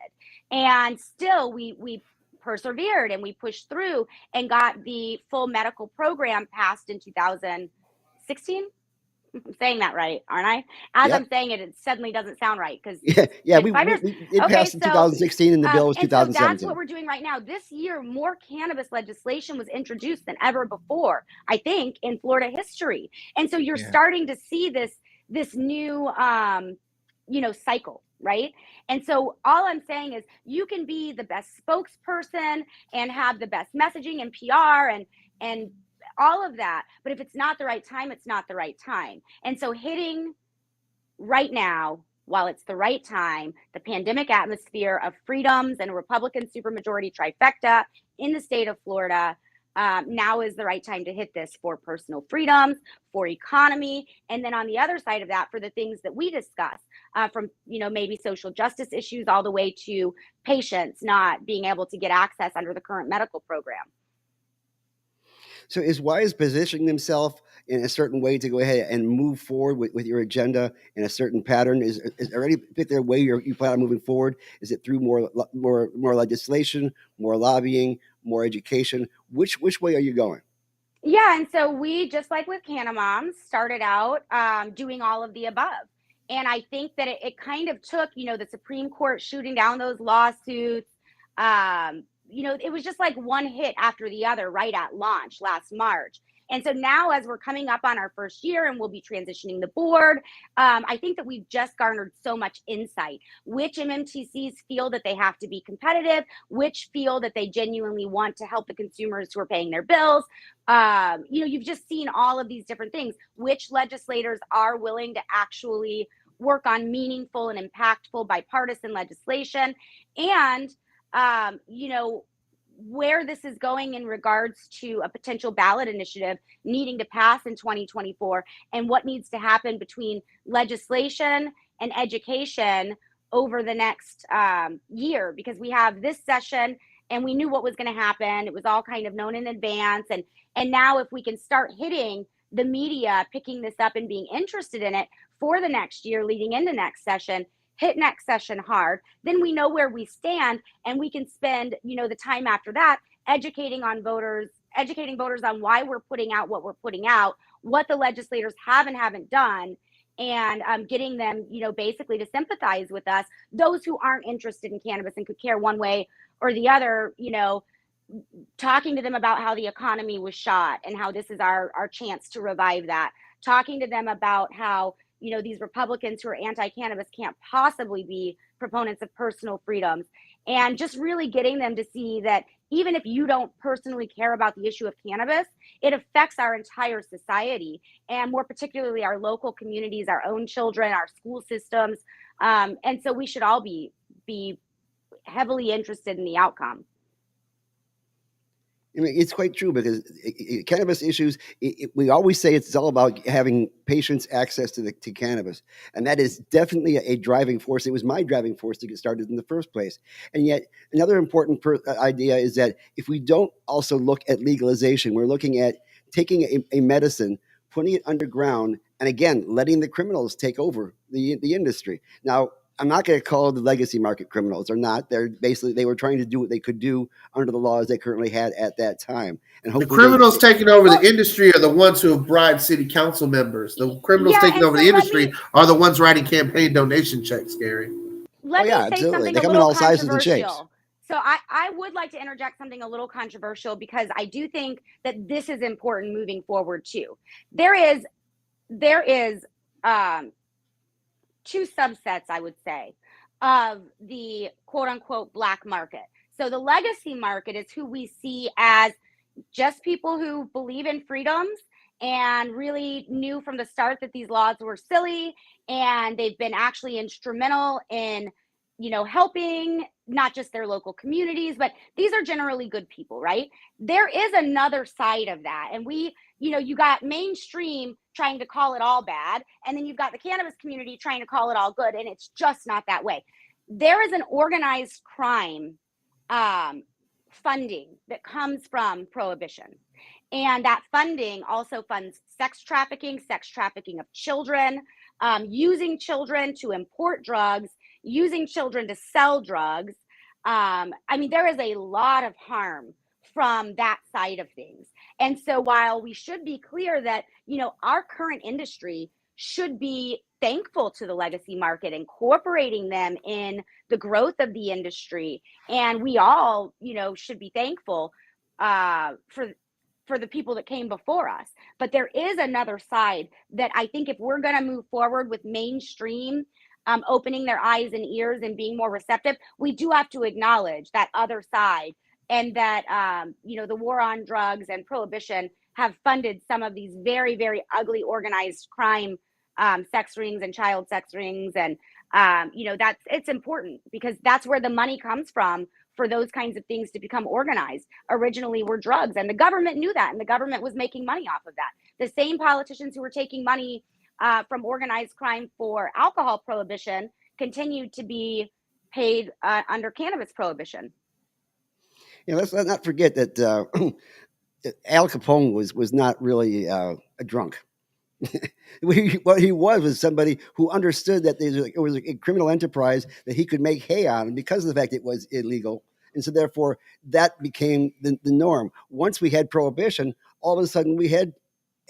And still we persevered and we pushed through and got the full medical program passed in 2016. I'm saying that right, aren't I? As I'm saying it, it suddenly doesn't sound right, because it passed in 2016 and the bill was 2017. So that's what we're doing right now. This year, more cannabis legislation was introduced than ever before, I think, in Florida history. And so you're starting to see this new cycle, right? And so all I'm saying is, you can be the best spokesperson and have the best messaging and PR and all of that, but if it's not the right time, it's not the right time. And so hitting right now, while it's the right time, the pandemic atmosphere of freedoms and a Republican supermajority trifecta in the state of Florida, now is the right time to hit this for personal freedoms, for economy, and then on the other side of that, for the things that we discuss, from maybe social justice issues all the way to patients not being able to get access under the current medical program. So is Wise positioning themselves in a certain way to go ahead and move forward with your agenda in a certain pattern? Is there any particular way you plan on moving forward? Is it through more legislation, more lobbying, more education? Which way are you going? Yeah, and so we, just like with Cannamom, started out doing all of the above. And I think that it kind of took, the Supreme Court shooting down those lawsuits, it was just like one hit after the other right at launch last March. And so now, as we're coming up on our first year and we'll be transitioning the board, I think that we've just garnered so much insight. Which MMTCs feel that they have to be competitive, which feel that they genuinely want to help the consumers who are paying their bills. You've just seen all of these different things. Which legislators are willing to actually work on meaningful and impactful bipartisan legislation, and where this is going in regards to a potential ballot initiative needing to pass in 2024, and what needs to happen between legislation and education over the next year, because we have this session and we knew what was going to happen. It was all kind of known in advance. And now if we can start hitting the media, picking this up and being interested in it for the next year leading into next session, hit next session hard, then we know where we stand, and we can spend, the time after that educating voters on why we're putting out what we're putting out, what the legislators have and haven't done, and getting them, basically to sympathize with us, those who aren't interested in cannabis and could care one way or the other, talking to them about how the economy was shot and how this is our chance to revive that, talking to them about how, you know, these Republicans who are anti-cannabis can't possibly be proponents of personal freedoms, and just really getting them to see that even if you don't personally care about the issue of cannabis, it affects our entire society, and more particularly our local communities, our own children, our school systems. And so we should all be heavily interested in the outcome. I mean, it's quite true because cannabis issues, we always say it's all about having patients access to cannabis. And that is definitely a driving force. It was my driving force to get started in the first place. And yet, another important idea is that if we don't also look at legalization, we're looking at taking a medicine, putting it underground, and again, letting the criminals take over the industry. Now, I'm not going to call the legacy market criminals. They're not. They're basically, they were trying to do what they could do under the laws they currently had at that time. And the criminals taking over the industry are the ones who have bribed city council members. The criminals taking over the industry are the ones writing campaign donation checks, Gary. Let me say something a little controversial. So I would like to interject something a little controversial because I do think that this is important moving forward too. There is two subsets, I would say, of the quote unquote black market. So the legacy market is who we see as just people who believe in freedoms and really knew from the start that these laws were silly, and they've been actually instrumental in, you know, helping not just their local communities, but these are generally good people, right? There is another side of that. And you got mainstream trying to call it all bad, and then you've got the cannabis community trying to call it all good, and it's just not that way. There is an organized crime funding that comes from prohibition. And that funding also funds sex trafficking of children, using children to import drugs, using children to sell drugs. I mean, there is a lot of harm from that side of things. And so while we should be clear that, you know, our current industry should be thankful to the legacy market, incorporating them in the growth of the industry, and we all, you know, should be thankful for the people that came before us. But there is another side that I think if we're going to move forward with mainstream opening their eyes and ears and being more receptive, we do have to acknowledge that other side, and that the war on drugs and prohibition have funded some of these very, very ugly organized crime, sex rings and child sex rings. And it's important because that's where the money comes from for those kinds of things to become organized. Originally were drugs, and the government knew that, and the government was making money off of that. The same politicians who were taking money from organized crime for alcohol prohibition continued to be paid under cannabis prohibition. Let's not forget that Al Capone was not really a drunk. What he was somebody who understood that it was a criminal enterprise that he could make hay on, and because of the fact it was illegal. And so therefore that became the norm. Once we had prohibition, all of a sudden we had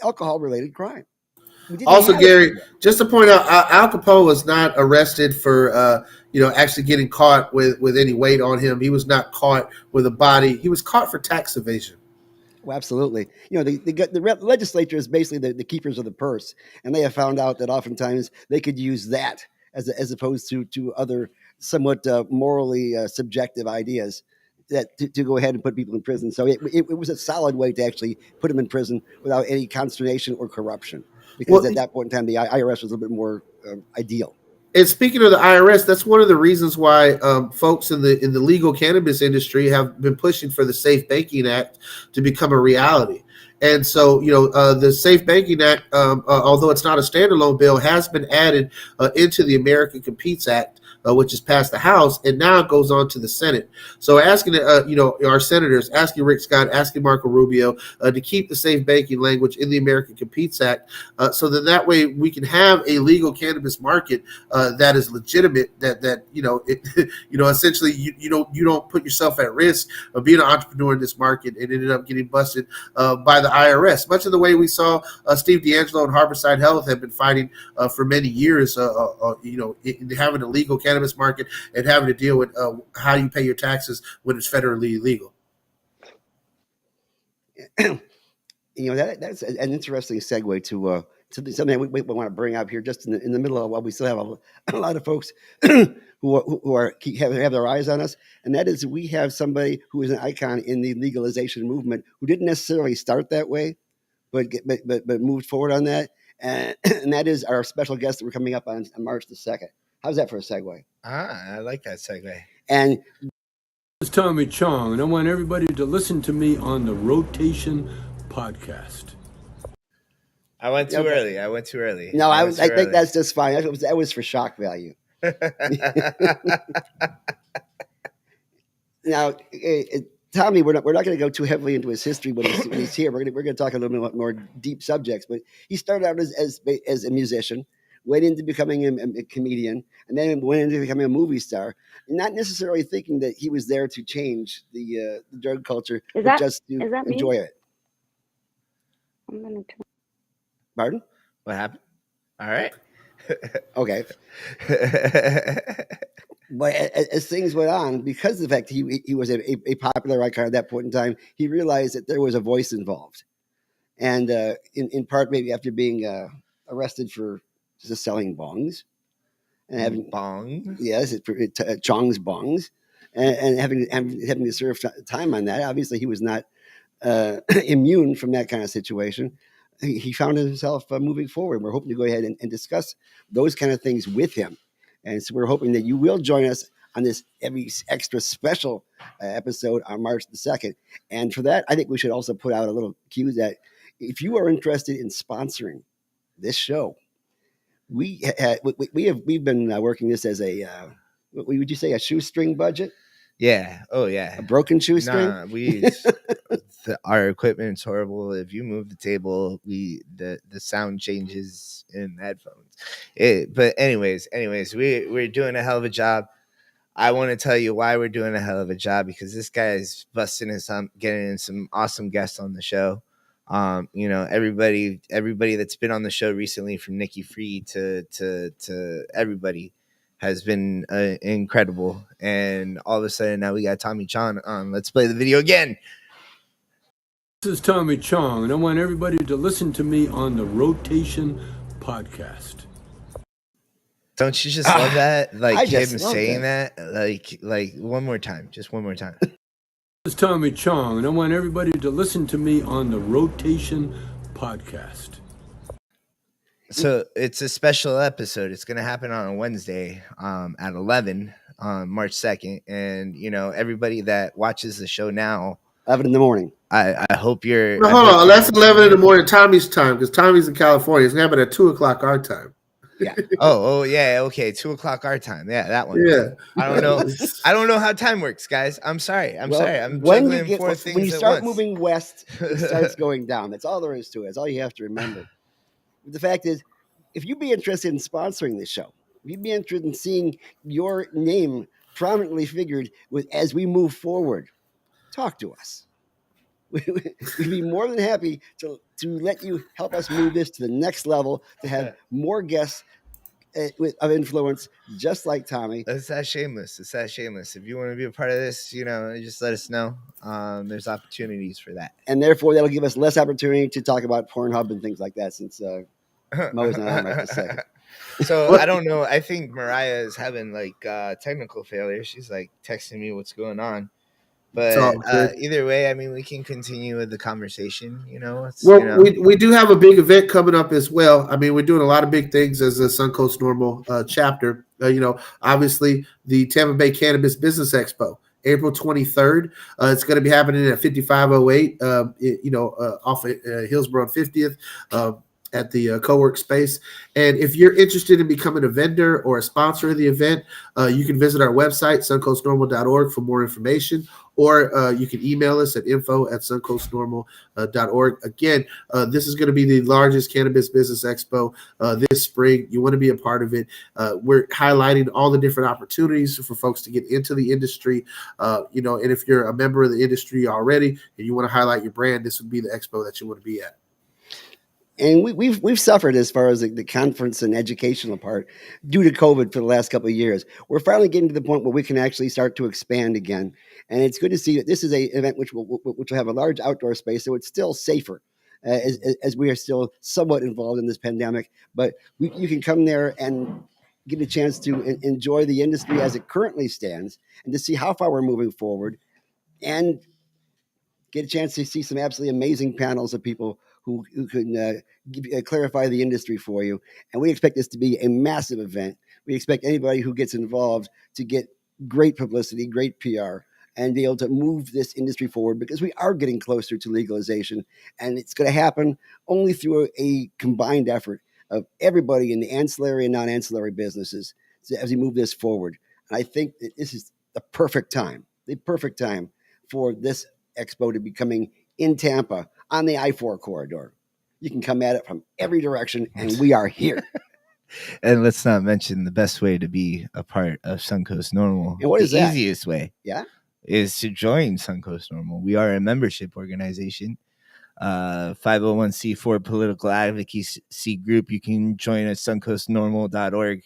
alcohol related crime. Also, Gary, just to point out, Al Capone was not arrested for actually getting caught with any weight on him. He was not caught with a body. He was caught for tax evasion. Well, absolutely. The legislature is basically the keepers of the purse, and they have found out that oftentimes they could use that as opposed to other somewhat morally subjective ideas that to go ahead and put people in prison. So it was a solid way to actually put them in prison without any consternation or corruption, because at that point in time the IRS was a little bit more ideal. And speaking of the IRS, that's one of the reasons why folks in the legal cannabis industry have been pushing for the Safe Banking Act to become a reality. And so, the Safe Banking Act, although it's not a standalone bill, has been added into the American Competes Act, which has passed the House, and now it goes on to the Senate. So asking, our senators, asking Rick Scott, asking Marco Rubio to keep the safe banking language in the American Competes Act, so that way we can have a legal cannabis market that is legitimate, that essentially you don't put yourself at risk of being an entrepreneur in this market and ended up getting busted by the IRS. Much of the way we saw Steve D'Angelo and Harborside Health have been fighting for many years, having a legal cannabis market and having to deal with how you pay your taxes when it's federally illegal. That's an interesting segue to something we want to bring up here, just in the middle of while we still have a lot of folks have their eyes on us, and that is we have somebody who is an icon in the legalization movement who didn't necessarily start that way, but moved forward on that, and that is our special guest that we're coming up on March the 2nd. How's that for a segue? I like that segue. And this is Tommy Chong, and I want everybody to listen to me on the Rotation Podcast. I went too early. No, I think that's just fine. That was for shock value. Now, Tommy, we're not going to go too heavily into his history when he's here. We're going to talk a little bit more deep subjects. But he started out as a musician, went into becoming a comedian, and then went into becoming a movie star. Not necessarily thinking that he was there to change the drug culture, but just to enjoy it. I'm gonna turn. Pardon? What happened? All right. Okay. But as things went on, because of the fact he was a popular icon at that point in time, he realized that there was a voice involved. And in part, maybe after being arrested for just selling bongs. And having bongs? Yes, Chong's bongs. And having to serve time on that. Obviously, he was not immune from that kind of situation. He found himself moving forward. We're hoping to go ahead and discuss those kind of things with him. And so we're hoping that you will join us on this every extra special episode on March the 2nd. And for that, I think we should also put out a little cue that if you are interested in sponsoring this show, we've been working this as a what would you say, a shoestring budget? Yeah. Oh yeah. A broken shoestring. Our equipment's horrible. If you move the table, the sound changes in the headphones. But anyways, we're doing a hell of a job. I want to tell you why we're doing a hell of a job, because this guy is busting his getting in some awesome guests on the show. Everybody that's been on the show recently, from Nikki Free to everybody, has been incredible. And all of a sudden now we got Tommy Chong on. Let's play the video again. This is Tommy Chong, and I want everybody to listen to me on the Rotation Podcast. Don't you just love that? Like him saying that. Like one more time. Just one more time. This is Tommy Chong, and I want everybody to listen to me on the Rotation Podcast. So it's a special episode. It's going to happen on a Wednesday at 11 on March 2nd. And, everybody that watches the show now, 11 in the morning. I hope you're. No, hold on. That's 11 in the morning Tommy's time, because Tommy's in California. It's going to happen at 2 o'clock our time. Yeah. Oh, yeah. Okay. 2 o'clock our time. Yeah, that one. Yeah. I don't know. I don't know how time works, guys. I'm sorry. I'm juggling four things when you start at once. moving west, it starts going down. That's all there is to it. That's all you have to remember. The fact is, if you'd be interested in sponsoring this show, if you'd be interested in seeing your name prominently figured as we move forward, talk to us. We'd be more than happy to let you help us move this to the next level, to have more guests of influence, just like Tommy. It's that shameless. If you want to be a part of this, just let us know. There's opportunities for that. And therefore, that'll give us less opportunity to talk about Pornhub and things like that, since Mo's not on right this second. So I don't know. I think Moriah is having technical failure. She's texting me what's going on. But either way, I mean, we can continue with the conversation. We do have a big event coming up as well. I mean, we're doing a lot of big things as a Suncoast Normal chapter. Obviously the Tampa Bay Cannabis Business Expo, April 23rd. It's going to be happening at 5508, off of Hillsborough 50th. At the co-work space. And if you're interested in becoming a vendor or a sponsor of the event, you can visit our website, suncoastnormal.org, for more information, or you can email us at info@suncoastnormal.org. Again, this is going to be the largest cannabis business expo this spring. You want to be a part of it. We're highlighting all the different opportunities for folks to get into the industry. And if you're a member of the industry already and you want to highlight your brand, this would be the expo that you want to be at. And we've suffered as far as the conference and educational part due to COVID for the last couple of years. We're finally getting to the point where we can actually start to expand again, and it's good to see that this is a event which will have a large outdoor space, so it's still safer. As we are still somewhat involved in this pandemic, but you can come there and get a chance to enjoy the industry as it currently stands, and to see how far we're moving forward, and get a chance to see some absolutely amazing panels of people who can clarify the industry for you. And we expect this to be a massive event. We expect anybody who gets involved to get great publicity, great PR, and be able to move this industry forward, because we are getting closer to legalization. And it's going to happen only through a combined effort of everybody in the ancillary and non-ancillary businesses as we move this forward. And I think that this is the perfect time for this expo to be coming in Tampa on the I-4 corridor. You can come at it from every direction, and we are here. And let's not mention the best way to be a part of Suncoast NORML. And what is the that? Easiest way? Yeah, is to join Suncoast NORML. We are a membership organization, 501c4 political advocacy group. You can join at suncoastnormal.org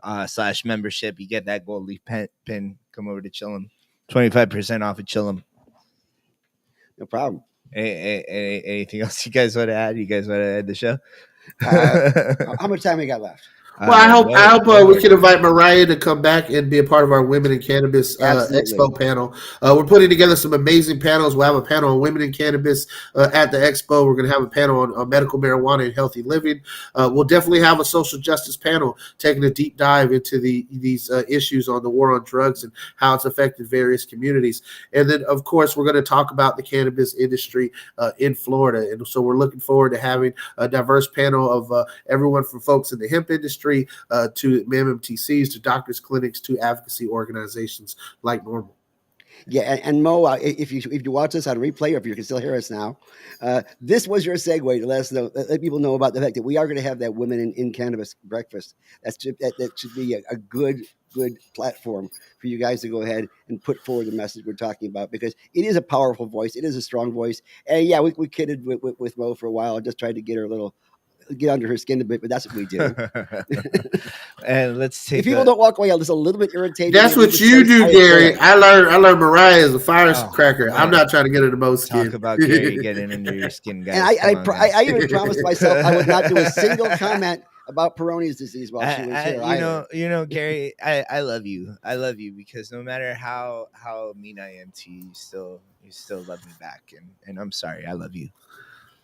/membership. You get that gold leaf pin. Come over to Chillum. 25% off at Chillum. no problem. Anything else you guys want to add? You guys want to end the show? How much time we got left? Well, I hope we can invite Moriah to come back and be a part of our Women in Cannabis Expo panel. We're putting together some amazing panels. We'll have a panel on women in cannabis at the expo. We're going to have a panel on medical marijuana and healthy living. We'll definitely have a social justice panel taking a deep dive into these issues on the war on drugs and how it's affected various communities. And then, of course, we're going to talk about the cannabis industry in Florida. And so we're looking forward to having a diverse panel of everyone from folks in the hemp industry to MMTCs, to doctors' clinics, to advocacy organizations like NORML. Yeah, and Mo, if you watch this on replay, or if you can still hear us now, this was your segue to let people know about the fact that we are going to have that Women in Cannabis breakfast. That should be a good platform for you guys to go ahead and put forward the message we're talking about, because it is a powerful voice. It is a strong voice. And yeah, we kidded with Mo for a while. I just tried to get her get under her skin a bit, but that's what we do. And let's take. If people don't walk away, I'm just a little bit irritated. That's what you do, Gary. I learned Moriah is a firecracker. I'm not trying to get into Mo's skin. Talk about Gary getting under your skin, guys. And I even promised myself I would not do a single comment about Peyronie's disease while she was here. You know, Gary, I love you. I love you because no matter how mean I am to you, you still love me back, and I'm sorry. I love you.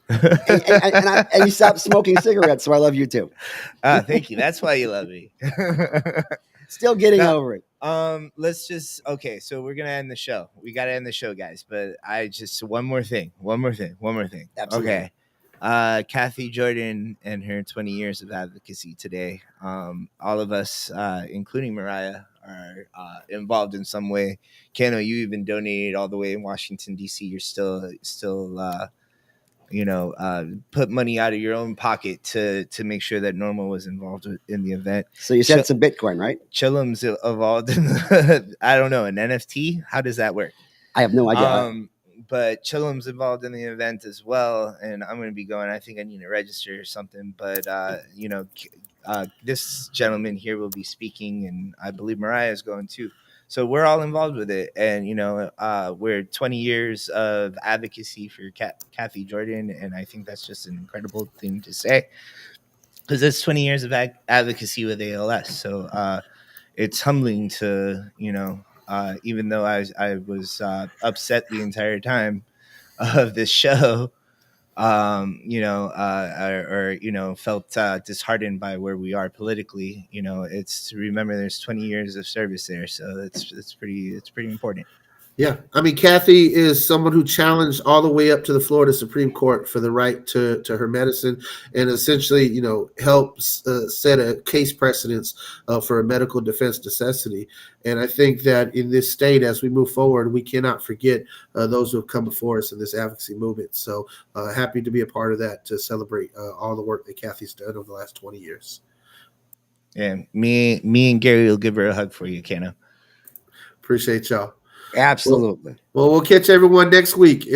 and you stopped smoking cigarettes, so I love you too. Thank you. That's why you love me. Still getting over it. Let's just so we're gonna end the show. We gotta end the show, guys. But one more thing. Absolutely. Okay. Kathy Jordan and her 20 years of advocacy today. All of us, including Moriah, are involved in some way. Kano, you even donated all the way in Washington, D.C. You're still put money out of your own pocket to make sure that NORML was involved in the event. So you said some Bitcoin, right? Chillum's evolved in I don't know, an NFT? How does that work? I have no idea. But Chillum's involved in the event as well, and I'm going to be going. I think I need to register or something. But this gentleman here will be speaking, and I believe Moriah is going too. So we're all involved with it, and we're 20 years of advocacy for Kathy Jordan, and I think that's just an incredible thing to say, because it's 20 years of advocacy with ALS. So it's humbling to even though I was upset the entire time of this show, felt disheartened by where we are politically. It's to remember there's 20 years of service there, so it's pretty important. Yeah, I mean, Kathy is someone who challenged all the way up to the Florida Supreme Court for the right to her medicine, and essentially, helps set a case precedence for a medical defense necessity. And I think that in this state, as we move forward, we cannot forget those who have come before us in this advocacy movement. So happy to be a part of that, to celebrate all the work that Kathy's done over the last 20 years. And me and Gary will give her a hug for you, Kenna. Appreciate y'all. Absolutely. Well, we'll catch everyone next week.